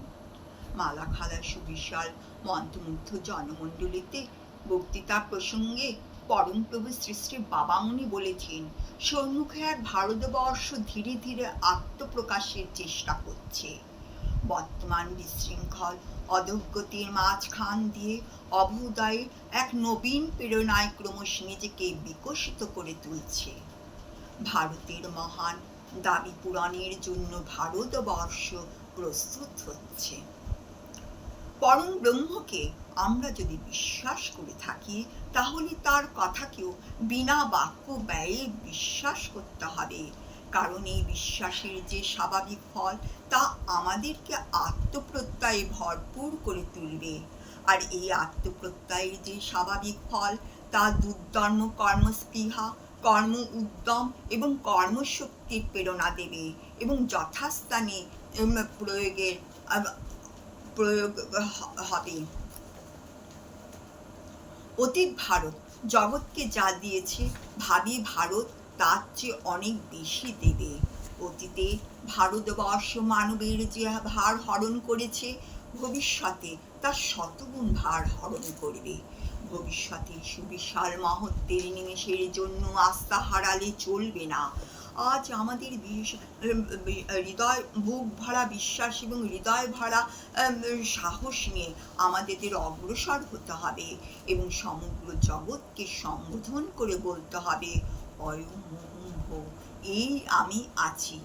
Speaker 7: মালাখালা সুবিশাল মন্ত্রমুগ্ধ জনমণ্ডলীতে বক্তৃতা প্রসঙ্গে পরম প্রভু শ্রী শ্রী বাবামণি বলেছেন, সম্মুখে এক ভারতবর্ষ ধীরে ধীরে আত্মপ্রকাশের চেষ্টা করছে। বর্তমান বিশৃঙ্খল অধোগতির মাঝখান দিয়ে অভ্যুদয়ে এক নবীন প্রেরণায় ক্রমশ নিজেকে বিকশিত করে তুলছে। ভারতের মহান দাবি পূরণের জন্য ভারতবর্ষ প্রস্তুত হচ্ছে। পরম ব্রহ্মকে আমরা যদি বিশ্বাস করে থাকি, তাহলে তার কথাকেও বিনা বাক্য ব্যয়ে বিশ্বাস করতে হবে, কারণ এই বিশ্বাসের যে স্বাভাবিক ফল তা আমাদেরকে আত্মপ্রত্যয়ে ভরপুর করে তুলবে। আর এই আত্মপ্রত্যয়ের যে স্বাভাবিক ফল তা দুর্ধর্ম কর্মস্পৃহা, কর্ম উদ্যম এবং কর্মশক্তির প্রেরণা দেবে এবং যথাস্থানে প্রয়োগ হবে। অতীত ভারত জগৎকে যা দিয়েছে, ভাবি ভারত তার চেয়ে অনেক বেশি দেবে। অতীতে ভারতবর্ষ মানবের যে ভার হরণ করেছে, ভবিষ্যতে তার শতগুণ ভার হরণ করবে। ভবিষ্যতে সুবিশাল মহত্বের নিমেষের জন্য আস্থা হারালে চলবে না। আজ আমাদের হৃদয় বুক ভরা বিশ্বাস এবং হৃদয় ভরা সাহস নিয়ে আমাদের অগ্রসর হতে হবে এবং সমগ্র জগৎকে সম্বোধন করে বলতে হবে, অয়ম্ভ, এই আমি আছি।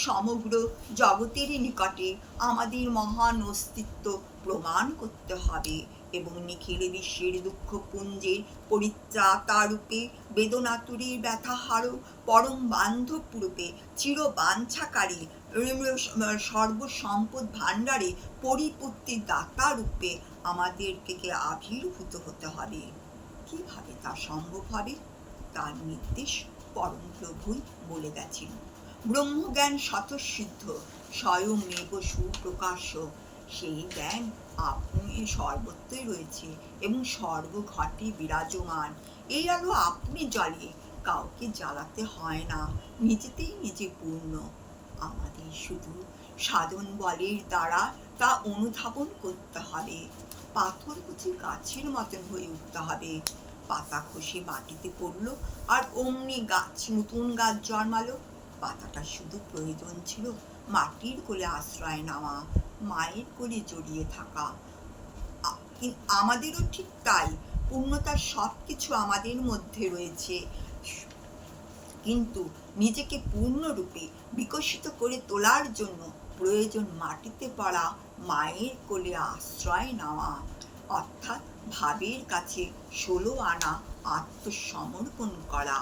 Speaker 7: সমগ্র জগতের নিকটে আমাদের মহান অস্তিত্ব প্রমাণ করতে হবে এবং নিখিল বিশ্বের দুঃখপুঞ্জের পরিত্রাতা রূপে, বেদনাতুরীর ব্যথাহার পরম বান্ধব রূপে, চির বাঞ্ছাকারী সর্বসম্পদ ভাণ্ডারে পরিপূর্তির দাতা রূপে আমাদেরকে আবির্ভূত হতে হবে। কিভাবে তা সম্ভব হবে তার নির্দেশ পরম প্রভুই বলে গেছেন। ব্রহ্মজ্ঞান স্বতঃসিদ্ধ, স্বয়মেব সুপ্রকাশ্য, সেই জ্ঞান আপনি সর্বত্রই রয়েছে এবং সর্বঘটে বিরাজমান। এই আলো আপনি জ্বালিয়ে কাউকে জ্বালাতে হয় না, নিজেতেই নিজে পূর্ণ। আমাদের শুধু সাধন বলের দ্বারা তা অনুধাবন করতে হবে। পাথর কুচি গাছের মতন হয়ে উঠতে হবে। পাতা খসে মাটিতে পড়লো আর অমনি গাছ, নতুন গাছ জন্মালো। পাতাটা শুধু প্রয়োজন ছিল মাটির কোলে আশ্রয় নেওয়া, মায়ের কোলে জড়িয়ে থাকা। আমাদেরও ঠিক তাই, পূর্ণতার সব কিছু আমাদের মধ্যে রয়েছে, কিন্তু নিজেকে পূর্ণরূপে বিকশিত করে তোলার জন্য প্রয়োজন মাটিতে পড়া, মায়ের কোলে আশ্রয় নেওয়া, অর্থাৎ ভাবের কাছে 16 আনা আত্মসমর্পণ করা।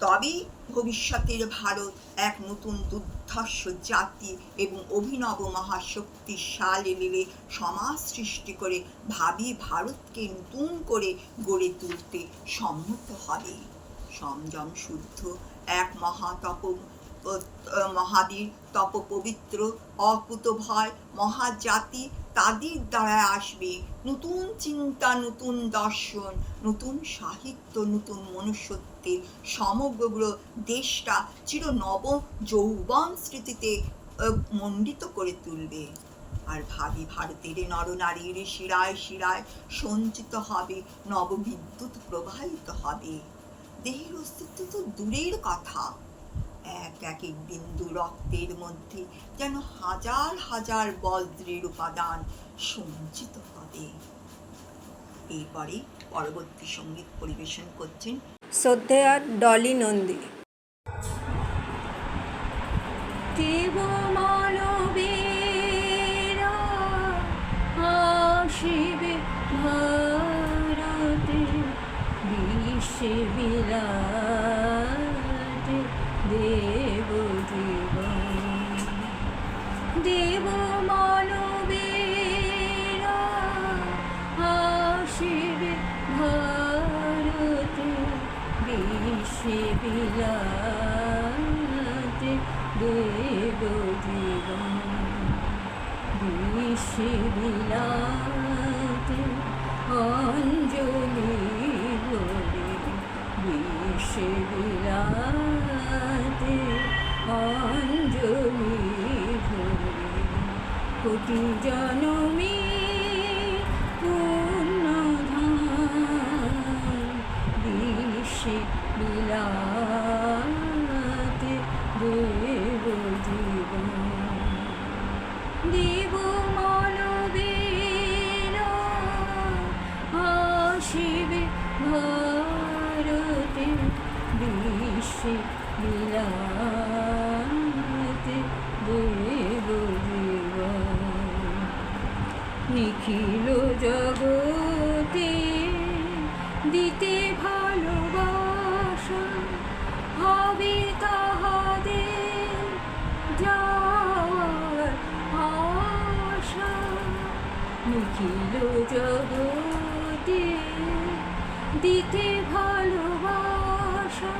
Speaker 7: তবেই ভবিষ্যতের ভারত এক নতুন দুর্ধর্ষ জাতি এবং অভিনব মহাশক্তিশালী সমাজ সৃষ্টি করে ভাবি ভারতকে নতুন করে গড়ে তুলতে সম্মত হবে। সংযম শুদ্ধ এক মহাবীর তপপবিত্র অকুতভয় মহাজাতি, তাদের দ্বারা আসবে নতুন চিন্তা, নতুন দর্শন, নতুন সাহিত্য, নতুন মনুষ্যত্বের সমগ্র দেশটা চির নব যৌবন স্মৃতিতে মণ্ডিত করে তুলবে। আর ভাবি ভারতের নরনারীর শিরায় শিরায় সঞ্চিত হবে নববিদ্যুৎ, প্রবাহিত হবে। দেহের অস্তিত্ব তো দূরের কথা, এক এক বিন্দু রক্তের মধ্যে যেন হাজার হাজার বজ্রের উপাদান সঞ্চিত হবে। এরপরে পরবর্তী সঙ্গীত পরিবেশন করছেন
Speaker 8: শ্রদ্ধেয়া ডলি নন্দী।
Speaker 3: দেব মানবেরা আসিবে ভারতে, বিশ্বে বিলাতে দেব জীবন। দেব মানবেরা আসিবে ভারতে, বিশ্বে বিলাতে দেব জীবন। বিশ্বে বিলাতে অঞ্জলি ভরে, বিশ্বে বিলাতে অঞ্জলি ভরে, কোটি জনমী পুণ্যধাম, বিশ্বে বিলাতে দেব জীবন। দেব মানবেরা আসিবে ভারতে, বিশ্বে বিলাতে দেব জীবন। নিখিল জগতে দিতে ভালোবাসা, হবে তাহাদের যাওয়ার আশা। নিখিল জগতে দিতে ভালোবাসা,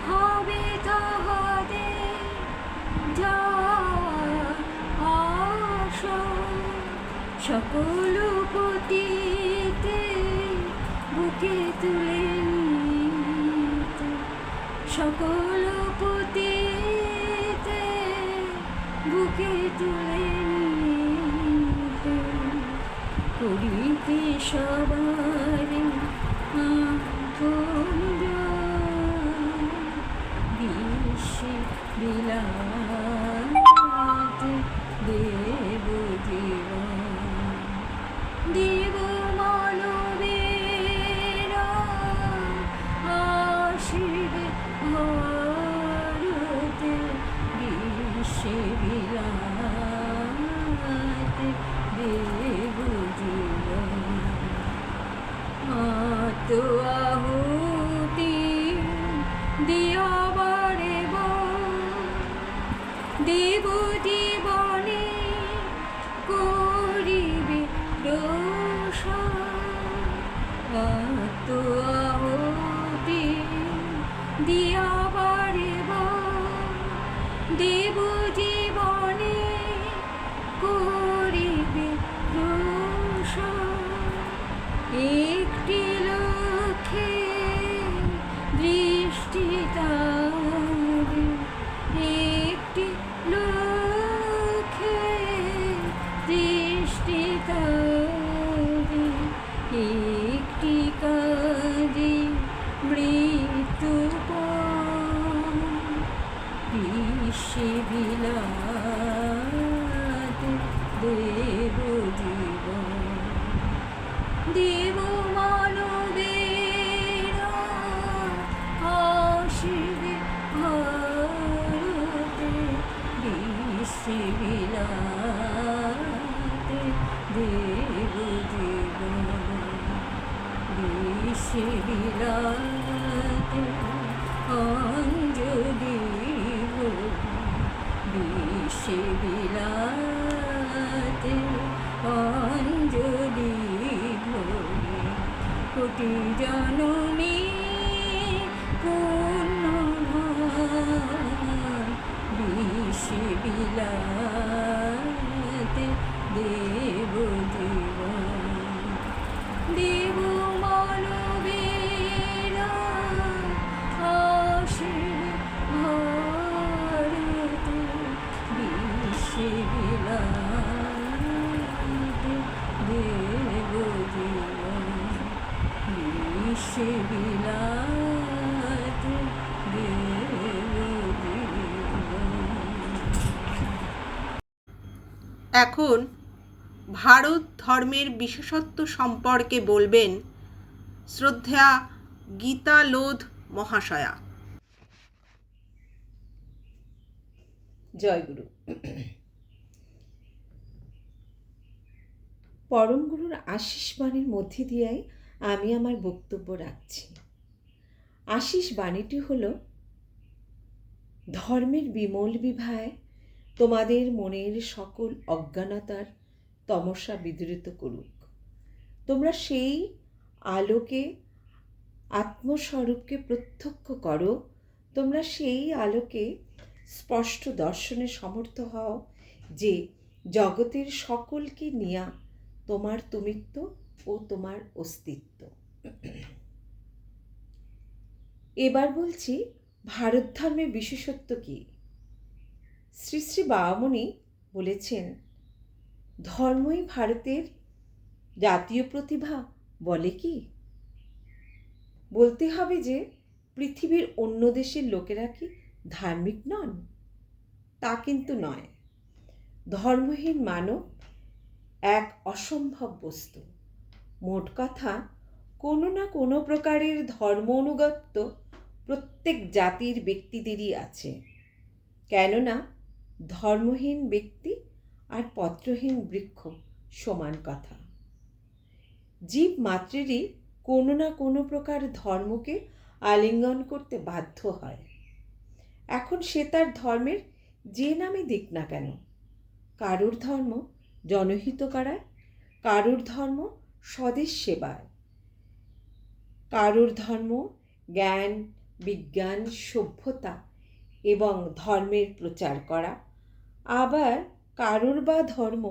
Speaker 3: হবে তাহাদের যাওয়ার আশা। সকল পতিতে বুকে তুলে নিতে, সকল পতিতে বুকে তুলে নিতে, করিতে সবারে আপন জন, বিশ্বে বিলাতে দেব জীবন। দেব মানবেরা আসিবে ভারতে, বিশ্বে বিলাতে দেব জীবন। আত্মাহুতি দিয়াবারে দেব জীবনে করিবে প্রসার। আত্মাহুতি দিয়াবারে দেব জীবনে করিবে প্রসার। একটি লক্ষ্যে দৃষ্টি তাদের, একটি লক্ষ্যে দৃষ্টি তাদের, একটি কাজে মৃত্যু বিশ্বে বিলাতে দেব জীবন। দেব মানবেরা আসিবে ভারতে, বিশ্বে বিলাতে দেব জীবন। বিশ্বে বিলাতে অঞ্জলি ভরে, বিশ্বে বিলাতে অঞ্জলি ভরে, কোটি জনমী পুণ্যধাম, বিশ্বে বিলাতে দেব জীবন। দেব মানবেরা আসিবে ভারতে, বিশ্বে বিলাতে দেব জীবন। বিশ্বে বিলাতে দেব জীবন।
Speaker 1: এখন ভারত ধর্মের বিশেষত্ব সম্পর্কে বলবেন শ্রদ্ধেয়া গীতা লোধ মহাশয়া।
Speaker 9: জয়গুরু। পরম গুরুর আশীষ বাণীর মধ্যে দিয়েই আমি আমার বক্তব্য রাখছি। আশীষ বাণীটি হল, ধর্মের বিমল বিভায় তোমাদের মনের সকল অজ্ঞানতার তমসা বিদূরিত করুক। তোমরা সেই আলোকে, আত্মস্বরূপকে প্রত্যক্ষ করো। তোমরা সেই আলোকে স্পষ্ট দর্শনে সমর্থ হও যে জগতের সকলকে নিয়া তোমার তুমিত্ব ও তোমার অস্তিত্ব। এবার বলছি ভারত ধর্মের বিশেষত্ব কি। শ্রী শ্রী বাবামণি বলেছেন, ধর্মই ভারতের জাতীয় প্রতিভা বলে কি? বলতে হবে যে পৃথিবীর অন্য দেশের লোকেরা কি ধার্মিক নন? তা কিন্তু নয়। ধর্মহীন মানব এক অসম্ভব বস্তু। মোট কথা, কোনো না কোনো প্রকারের ধর্ম অনুগত্য প্রত্যেক জাতির ব্যক্তিদেরই আছে। কেননা ধর্মহীন ব্যক্তি আর পত্রহীন বৃক্ষ সমান কথা। জীব মাত্রেরই কোনো না কোনো প্রকার ধর্মকে আলিঙ্গন করতে বাধ্য হয়। এখন সে তার ধর্মের যে নামে দিক না কেন, কারুর ধর্ম জনহিত করায়, কারুর ধর্ম স্বদেশ সেবায়, কারুর ধর্ম জ্ঞান, বিজ্ঞান, সভ্যতা এবং ধর্মের প্রচার করা, আবার কারুর বা ধর্ম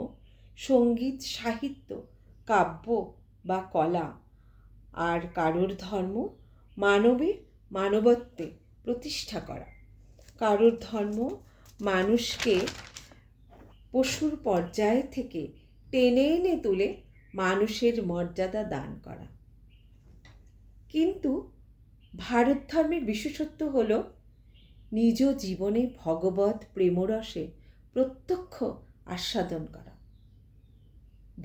Speaker 9: সঙ্গীত, সাহিত্য, কাব্য বা কলা, আর কারুর ধর্ম মানবে মানবত্বে প্রতিষ্ঠা করা, কারুর ধর্ম মানুষকে পশুর পর্যায় থেকে টেনে এনে তুলে মানুষের মর্যাদা দান করা। কিন্তু ভারত ধর্মের বিশেষত্ব হল নিজ জীবনে ভগবৎ প্রেমরসে প্রত্যক্ষ আস্বাদন করা,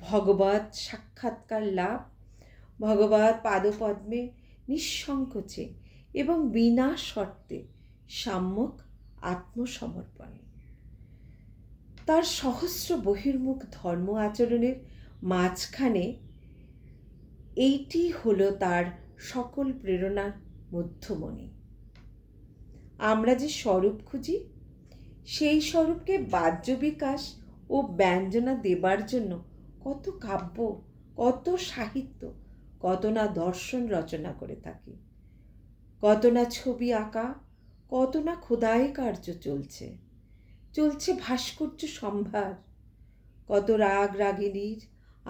Speaker 9: ভগবৎ সাক্ষাৎকার লাভ, ভগবৎ পাদপদ্মে নিঃসংকোচে এবং বিনা শর্তে সাম্যক আত্মসমর্পণ। তার সহস্র বহির্মুখ ধর্ম আচরণের মাঝখানে এইটি হলো তার সকল প্রেরণার মধ্যমণি। আমরা যে স্বরূপ খুঁজি, সেই স্বরূপকে বাহ্য বিকাশ ও ব্যঞ্জনা দেবার জন্য কত কাব্য, কত সাহিত্য, কত না দর্শন রচনা করে থাকি, কত না ছবি আঁকা, কত না খোদাই কার্য চলছে, চলছে ভাস্কর্য সম্ভার, কত রাগ রাগিনীর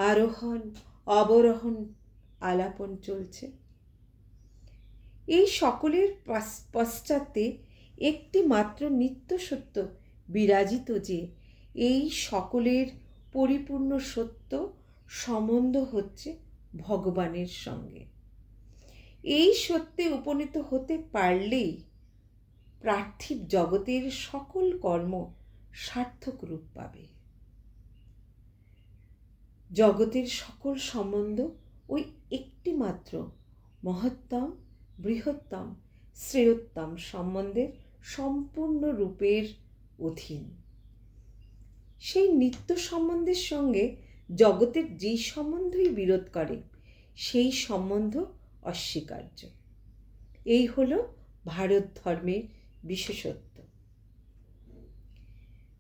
Speaker 9: আরোহণ অবরোহণ আলাপন চলছে। এই সকলের পশ্চাতে একটি মাত্র নিত্য সত্য বিরাজিত, যে এই সকলের পরিপূর্ণ সত্য সম্বন্ধ হচ্ছে ভগবানের সঙ্গে। এই সত্যে উপনীত হতে পারলেই পার্থিব জগতের সকল কর্ম সার্থক রূপ পাবে। জগতের সকল সম্বন্ধ ওই একটি মাত্র মহত্তম, বৃহত্তম, শ্রেয়োত্তম সম্বন্ধের সম্পূর্ণ রূপের অধীন। সেই নিত্য সম্বন্ধের সঙ্গে জগতের যেই সম্বন্ধই বিরোধ করে, সেই সম্বন্ধ অস্বীকার্য। এই হলো ভারত ধর্মের বিশেষত্ব।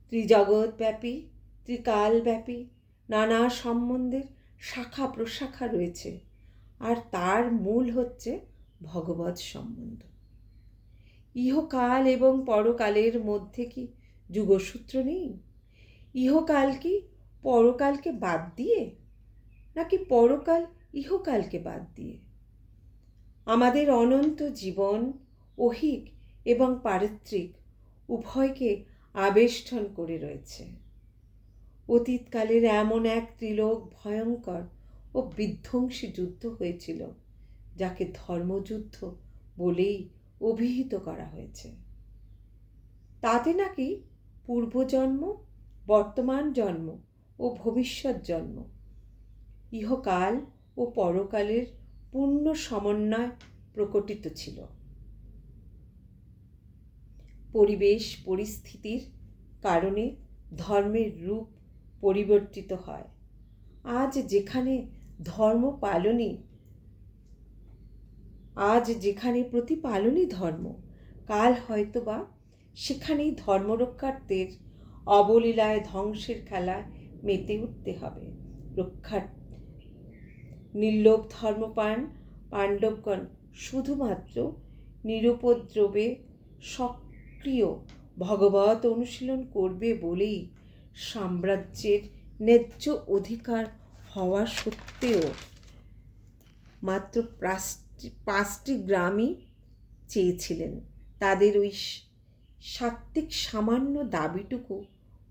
Speaker 9: ত্রিজগৎব্যাপী, ত্রিকালব্যাপী নানা সম্বন্ধের শাখা প্রশাখা রয়েছে, আর তার মূল হচ্ছে ভগবৎ সম্বন্ধ। ইহকাল এবং পরকালের মধ্যে কি যুগসূত্র নেই? ইহকাল কি পরকালকে বাদ দিয়ে, নাকি পরকাল ইহকালকে বাদ দিয়ে? আমাদের অনন্ত জীবন ঐহিক এবং পারিত্রিক উভয়কে আবেষ্টন করে রয়েছে। অতীতকালের এমন এক ত্রিলোক ভয়ঙ্কর ও বিধ্বংসী যুদ্ধ হয়েছিল, যাকে ধর্মযুদ্ধ বলেই অভিহিত করা হয়েছে। তাতে নাকি পূর্বজন্ম, বর্তমান জন্ম ও ভবিষ্যৎ জন্ম, ইহকাল ও পরকালের পূর্ণ সমন্বয় প্রকটিত ছিল। পরিবেশ পরিস্থিতির কারণে ধর্মের রূপ পরিবর্তিত হয়। আজ যেখানে প্রতিপালনই ধর্ম, কাল হয়তোবা সেখানেই ধর্মরক্ষার্থের অবলীলায় ধ্বংসের খেলায় মেতে উঠতে হবে। নির্লোভ ধর্মপান পাণ্ডবগণ শুধুমাত্র নিরুপদ্রবে সক্রিয় ভগবত অনুশীলন করবে বলেই সাম্রাজ্যের ন্যায্য অধিকার হওয়া সত্ত্বেও মাত্র 5টি গ্রামই চেয়েছিলেন। তাদের ওই সাত্ত্বিক সামান্য দাবিটুকু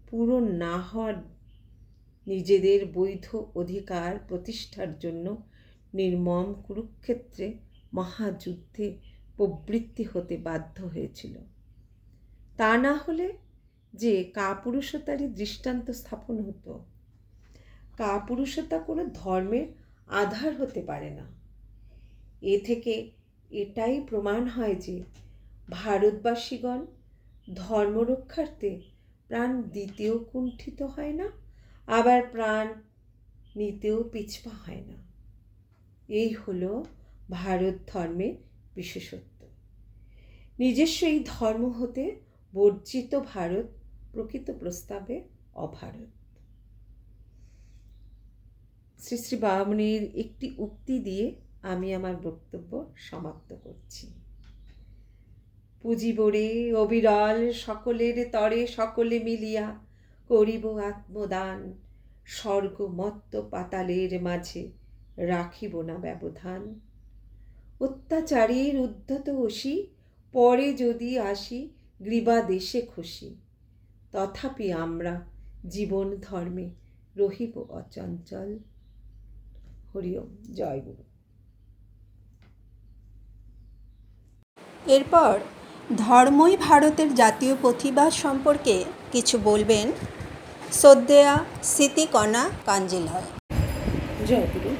Speaker 9: পূরণ না হওয়ার নিজেদের বৈধ অধিকার প্রতিষ্ঠার জন্য নির্মম কুরুক্ষেত্রে মহাযুদ্ধে প্রবৃত্তি হতে বাধ্য হয়েছিল। তা না হলে যে কাপুরুষতারই দৃষ্টান্ত স্থাপন হতো। কাপুরুষতা কোনো ধর্মের আধার হতে পারে না। এ থেকে এটাই প্রমাণ হয় যে ভারতবাসীগণ ধর্মরক্ষার্থে প্রাণ দিতেও কুণ্ঠিত হয় না, আবার প্রাণ নিতেও পিছপা হয় না। এই হলো ভারত ধর্মের বিশেষত্ব। নিজস্ব এই ধর্ম হতে বর্জিত ভারত প্রকৃত প্রস্তাবে অভারত। শ্রী শ্রী বাবামণির একটি উক্তি দিয়ে আমি আমার বক্তব্য সমাপ্ত করছি। পুঁজিবরে অবিরল সকলের তরে সকলে মিলিয়া করিব আত্মদান, স্বর্গ মত্ত পাতালের মাঝে রাখিব না ব্যবধান। অত্যাচারের উদ্ধত অসি পরে যদি আসি গ্রীবা দেশে খুশি, তথাপি আমরা জীবন ধর্মে রহিব অচঞ্চল। হরি ওম, জয় গুরু।
Speaker 8: এরপর ধর্মই ভারতের জাতীয় প্রতিভা সম্পর্কে কিছু বলবেন শ্রদ্ধেয়া স্মৃতিকণা কাঞ্জিলাল।
Speaker 1: জয় গুরু।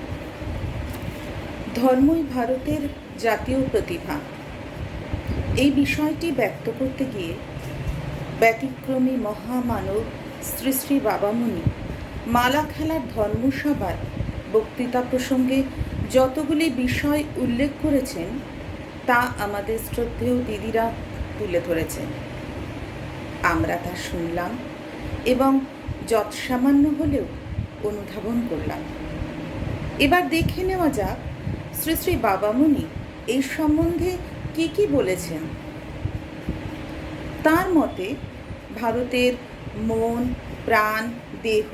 Speaker 1: ধর্মই ভারতের জাতীয় প্রতিভা, এই বিষয়টি ব্যক্ত করতে গিয়ে ব্যতিক্রমী মহামানব শ্রী শ্রী বাবামণি মালা খেলার ধর্মসভার বক্তৃতা প্রসঙ্গে যতগুলি বিষয় উল্লেখ করেছেন তা আমাদের শ্রদ্ধেয় দিদিরা তুলে ধরেছেন। আমরা তা শুনলাম এবং যৎসামান্য হলেও অনুধাবন করলাম। এবার দেখে নেওয়া যাক শ্রী শ্রী বাবামণি এই সম্বন্ধে কি কি বলেছেন। তার মতে ভারতের মন, প্রাণ, দেহ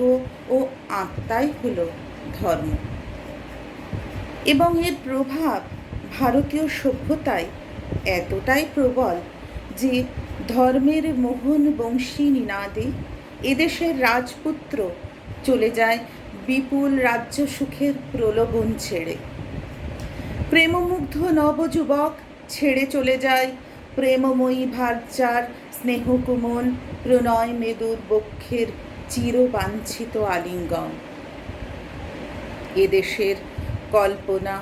Speaker 1: ও আত্মাই হল ধর্ম এবং এর প্রভাব ভারতীয় সভ্যতায় এতটাই প্রবল যে ধর্মের মোহন বংশী নিনাদে এদেশের রাজপুত্র চলে যায় বিপুল রাজ্য সুখের প্রলোভন ছেড়ে। প্রেমমুগ্ধ নবযুবক ছেড়ে চলে যায় প্রেমময়ী ভার্যার স্নেহকুমল প্রণয় মেদুর বক্ষের চিরবাঞ্ছিত আলিঙ্গন। এদেশের কল্পনা,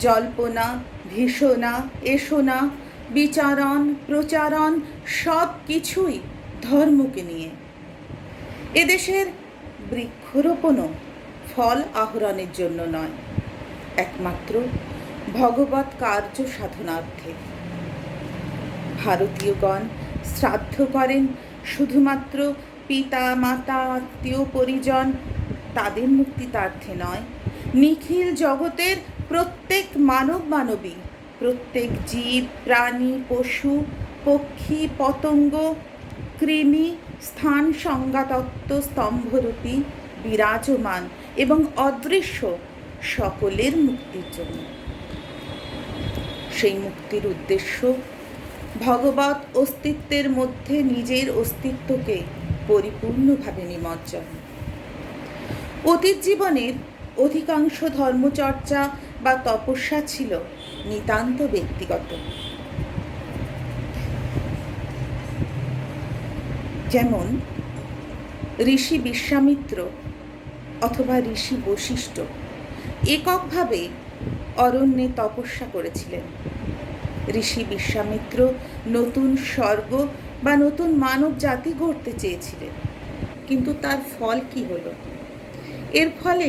Speaker 1: জল্পনা, ভীষণা, এসোনা, বিচারণ, প্রচারণ সব কিছুই ধর্মকে নিয়ে। এদেশের বৃক্ষরোপণও ফল আহরণের জন্য নয়, একমাত্র ভগবৎ কার্য সাধনার্থে। ভারতীয়গণ শ্রাদ্ধ করেন শুধুমাত্র পিতা মাতা আত্মীয় পরিজন তাদের মুক্তিতার্থে নয়, নিখিল জগতের প্রত্যেক মানব মানবী, প্রত্যেক জীব প্রাণী পশু পক্ষী পতঙ্গ কৃমি স্থান সংজ্ঞাতত্ত্ব স্তম্ভরূপী বিরাজমান এবং অদৃশ্য সকলের মুক্তির জন্য। সেই মুক্তির উদ্দেশ্য ভগবৎ অস্তিত্বের মধ্যে নিজের অস্তিত্বকে পরিপূর্ণভাবে নিমজ্জন। অতীত জীবনের অধিকাংশ ধর্মচর্চা বা তপস্যা ছিল নিতান্ত ব্যক্তিগত। যেমন ঋষি বিশ্বামিত্র অথবা ঋষি বশিষ্ঠ এককভাবে অরণ্যে তপস্যা করেছিলেন। ঋষি বিশ্বামিত্র নতুন স্বর্গ বা নতুন মানব জাতি গড়তে চেয়েছিলেন, কিন্তু তার ফল কি হলো? এর ফলে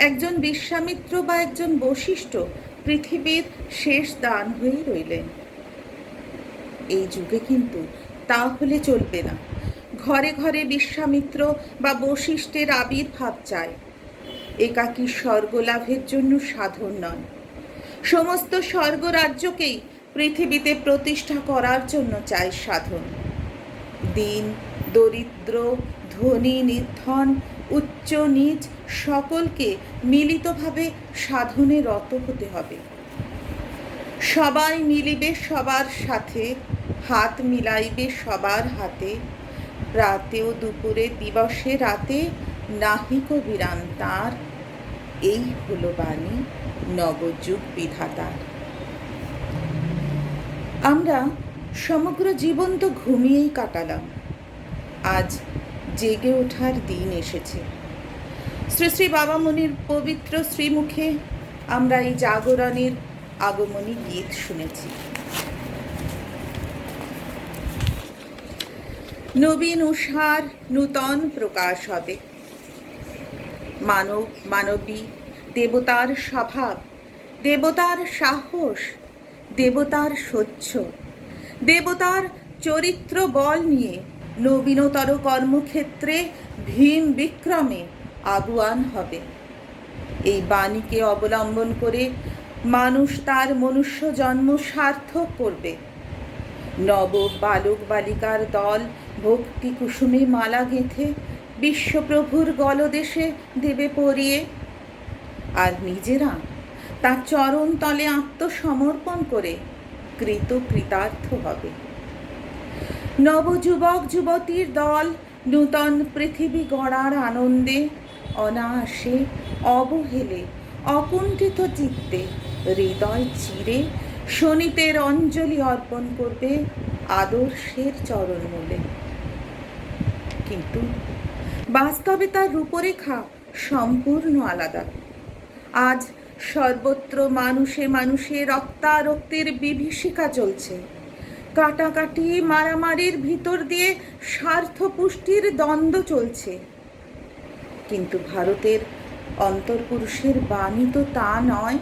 Speaker 1: একজন বিশ্বামিত্র বা একজন বশিষ্ঠ পৃথিবীর শেষ দান হয়ে রইলেন। এই যুগে কিন্তু তা হলে চলবে না। ঘরে ঘরে বিশ্বামিত্র বা বশিষ্ঠের আবির্ভাব চাই। একাকী স্বর্গলাভের জন্য সাধন নয়, সমস্ত স্বর্গরাজ্যকেই পৃথিবীতে প্রতিষ্ঠা করার জন্য চাই সাধন। দীন দরিদ্র, ধনী নির্ধন, উচ্চ নীচ সকলকে মিলিতভাবে সাধনে রত হতে হবে। সবাই মিলিবে সবার সাথে, হাত মিলাইবে সবার হাতে। রাতেও দুপুরে দিবসে রাতে নাহিক বিরাম তাঁর, এই হলো বাণী নবযুগ বিধাতার। আমরা সমগ্র জীবন তো ঘুমিয়েই কাটালাম, আজ জেগে ওঠার দিন এসেছে। শ্রী শ্রী বাবামণির পবিত্র শ্রীমুখে আমরা এই জাগরণের আগমনী গীত শুনেছি। নবীন উষার নূতন প্রকাশ হবে। মানব মানবী দেবতার স্বভাব, দেবতার সাহস, দেবতার সহ্য, দেবতার চরিত্র বল নিয়ে নবীনতর কর্মক্ষেত্রে ভীম বিক্রমে আগুয়ান হবে। এই বাণীকে অবলম্বন করে মানুষ তার মনুষ্য জন্ম সার্থক করবে। নব বালক বালিকার দল ভক্তি কুসুমে মালা গেঁথে বিশ্বপ্রভুর গলদেশে দেবে পরিয়ে, আর নিজেরা তার চরণ তলে আত্মসমর্পণ করে কৃতার্থ হবে। নবযুবক যুবতীর দল নূতন পৃথিবী গড়ার আনন্দে অনায়াসে অবহেলে অকুণ্ঠিত চিত্তে হৃদয় চিরে শনিতের অঞ্জলি অর্পণ করবে আদর্শের চরণমূলে। কিন্তু বাস্তবে তার রূপরেখা সম্পূর্ণ আলাদা। আজ সর্বত্র মানুষে মানুষে রক্তারক্তির বিভীষিকা চলছে। কাটাকাটি মারামারির ভিতর দিয়ে স্বার্থ পুষ্টির দ্বন্দ্ব চলছে। কিন্তু ভারতের অন্তর্পুরুষের বাণী তো তা নয়।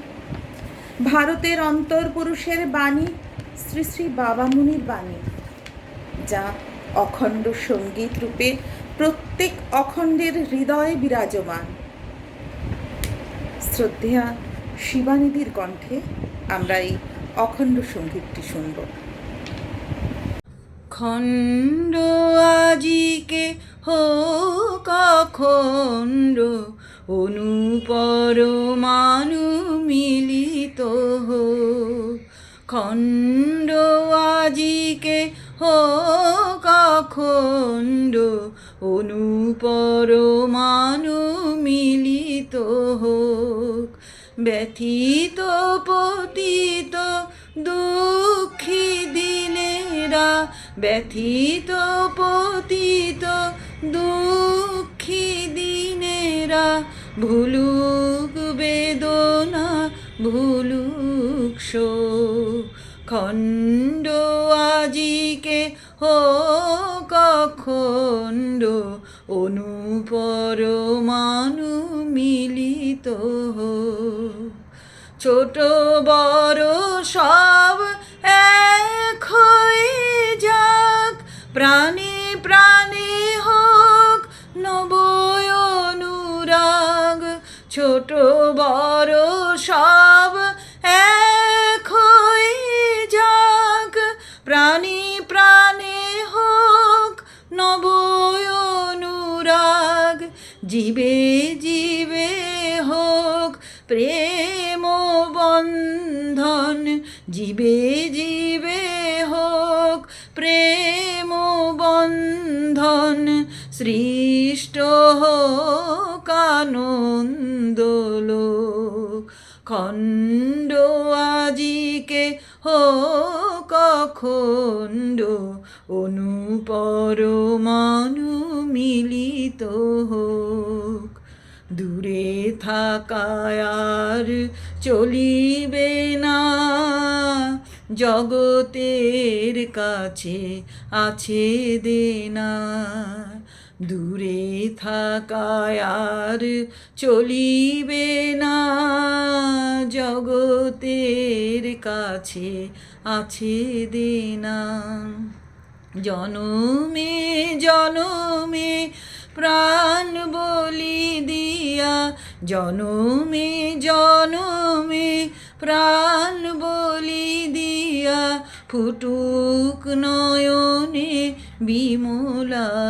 Speaker 1: ভারতের অন্তর্পুরুষের বাণী শ্রী শ্রী বাবামণির বাণী, যা অখণ্ড সঙ্গীত রূপে প্রত্যেক অখণ্ডের হৃদয়ে বিরাজমান। শ্রদ্ধেয়া শিবানিধির কণ্ঠে আমরা এই অখণ্ড সঙ্গীতটি শুনব।
Speaker 4: খণ্ড আজিকে হোক অখণ্ড, অনুপরমাণু মিলিত হোক। খণ্ড আজিকে হোক অখণ্ড, অনুপরমাণু মিলিত হোক। ব্যথিত পতিত দুঃখী দিনেরা, ব্যথিত পতিত দুঃখী দিনেরা, ভুলুক বেদনা ভুলুক শোক। খণ্ড আজিকে হোক অখণ্ড, অনুপরমাণু মিলিত হোক। ছোট বড় সব এক হয়ে যাক, প্রাণে প্রাণে হোক নব অনুরাগ। ছোট বড় সব এক হয়ে যাক, প্রাণে প্রাণে হোক নব অনুরাগ। জীবে জীবে হোক প্রেম বন্ধন, জীবে জীবে হোক প্রেম বন্ধন। সৃষ্ট হোক আনন্দলোক। খণ্ড আজিকে হোক অখণ্ড, অনুপরমাণু মিলিত হোক। দূরে থাকায় আর চলিবে না, জগতের কাছে আছে দেনা। দূরে থাকায় আর চলিবে না, জগতের কাছে আছে দেনা। জনমে জনমে প্রাণ বলি দিয়া, জনমে জনমে প্রাণ বলি দিয়া, ফুটুক নয়নে বিমলালোক।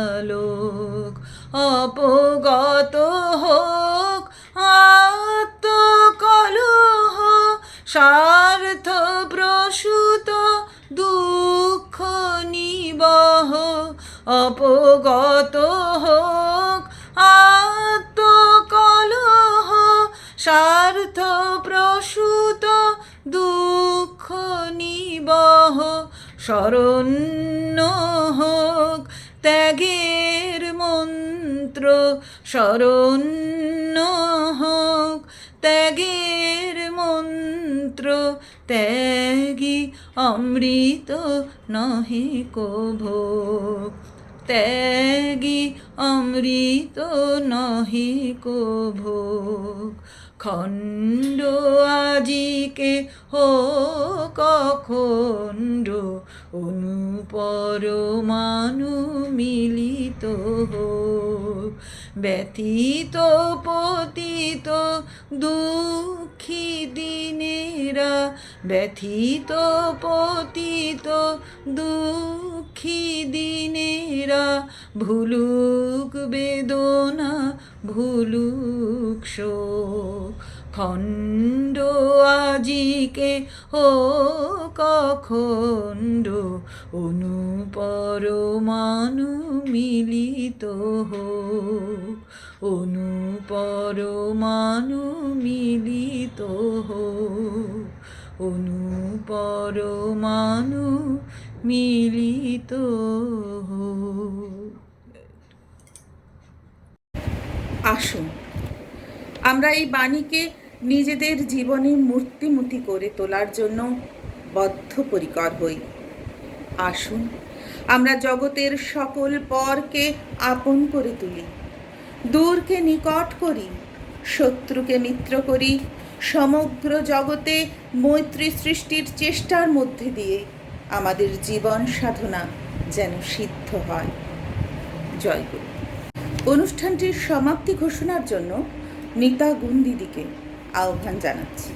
Speaker 4: অপগত হোক আত্মকলহ, স্বার্থ প্রসূত দুঃখ নিবহ। অপগত হোক আত্মকলহ, স্বার্থ প্রসূত দুঃখ নিবহ। শরণ্য হোক ত্যাগের মন্ত্র, শরণ্য হোক ত্যাগের মন্ত্র। ত্যাগী অমৃত নহে কো ভোগ, ত্যাগী অমৃত নহে কো ভোগ। খণ্ড আজিকে হোক অখণ্ড, অনুপরমাণু মিলিত হোক। ব্যথিত পতিত দুঃখী দিনেরা, ব্যথিত পতিত দুঃখী দিনেরা, ভুলুক বেদনা ভুলুক শোক। খণ্ড আজিকে হোক অখণ্ড, অনুপরমাণু মিলিত হোক। অনুপরমাণু মিলিত হোক, অনুপরমাণু মিলিত হোক।
Speaker 1: আসুন আমরা এই বাণীকে নিজেদের জীবনে মূর্তিমূর্তি করে তোলার জন্য বদ্ধপরিকর হই। আসুন আমরা জগতের সকল পরকে আপন করে তুলি, দূরকে নিকট করি, শত্রুকে মিত্র করি। সমগ্র জগতে মৈত্রী সৃষ্টির চেষ্টার মধ্যে দিয়ে আমাদের জীবন সাধনা যেন সিদ্ধ হয়। জয় গুরু। অনুষ্ঠানটির সমাপ্তি ঘোষণার জন্য নিতা গুন্দিদিকে আহ্বান জানাচ্ছি।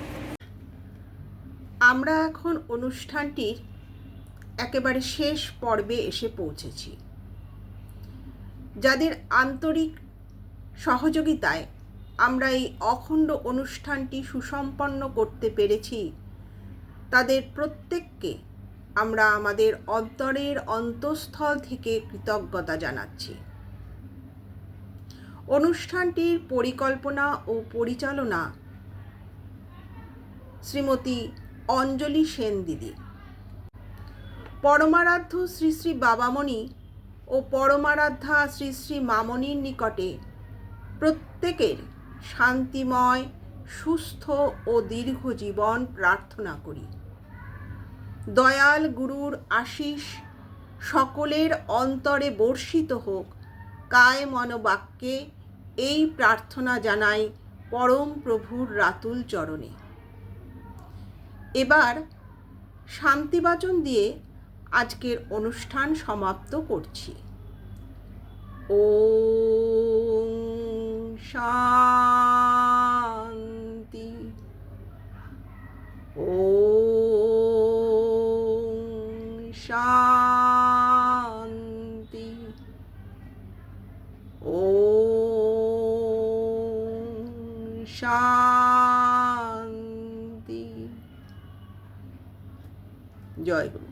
Speaker 8: আমরা এখন অনুষ্ঠানটির একেবারে শেষ পর্বে এসে পৌঁছেছি। যাদের আন্তরিক সহযোগিতায় আমরা এই অখণ্ড অনুষ্ঠানটি সুসম্পন্ন করতে পেরেছি, তাদের প্রত্যেককে আমরা আমাদের অন্তরের অন্তঃস্থল থেকে কৃতজ্ঞতা জানাচ্ছি। অনুষ্ঠানটির পরিকল্পনা ও পরিচালনা শ্রীমতী অঞ্জলি সেন দিদি। পরমারাধ্য শ্রী শ্রী বাবামণি ও পরমারাধ্যা শ্রী শ্রী মামনির নিকটে প্রত্যেকের শান্তিময়, সুস্থ ও দীর্ঘ জীবন প্রার্থনা করি। দয়াল গুরুর আশীষ সকলের অন্তরে বর্ষিত হোক, কায় মনোবাক্যে এই প্রার্থনা জানাই পরম প্রভুর রাতুল চরণে। এবার শান্তিবাচন দিয়ে আজকের অনুষ্ঠান সমাপ্ত করছি। ওম শান্তি। ওম শান্তি। ওম শান্তি। জয় গুরু।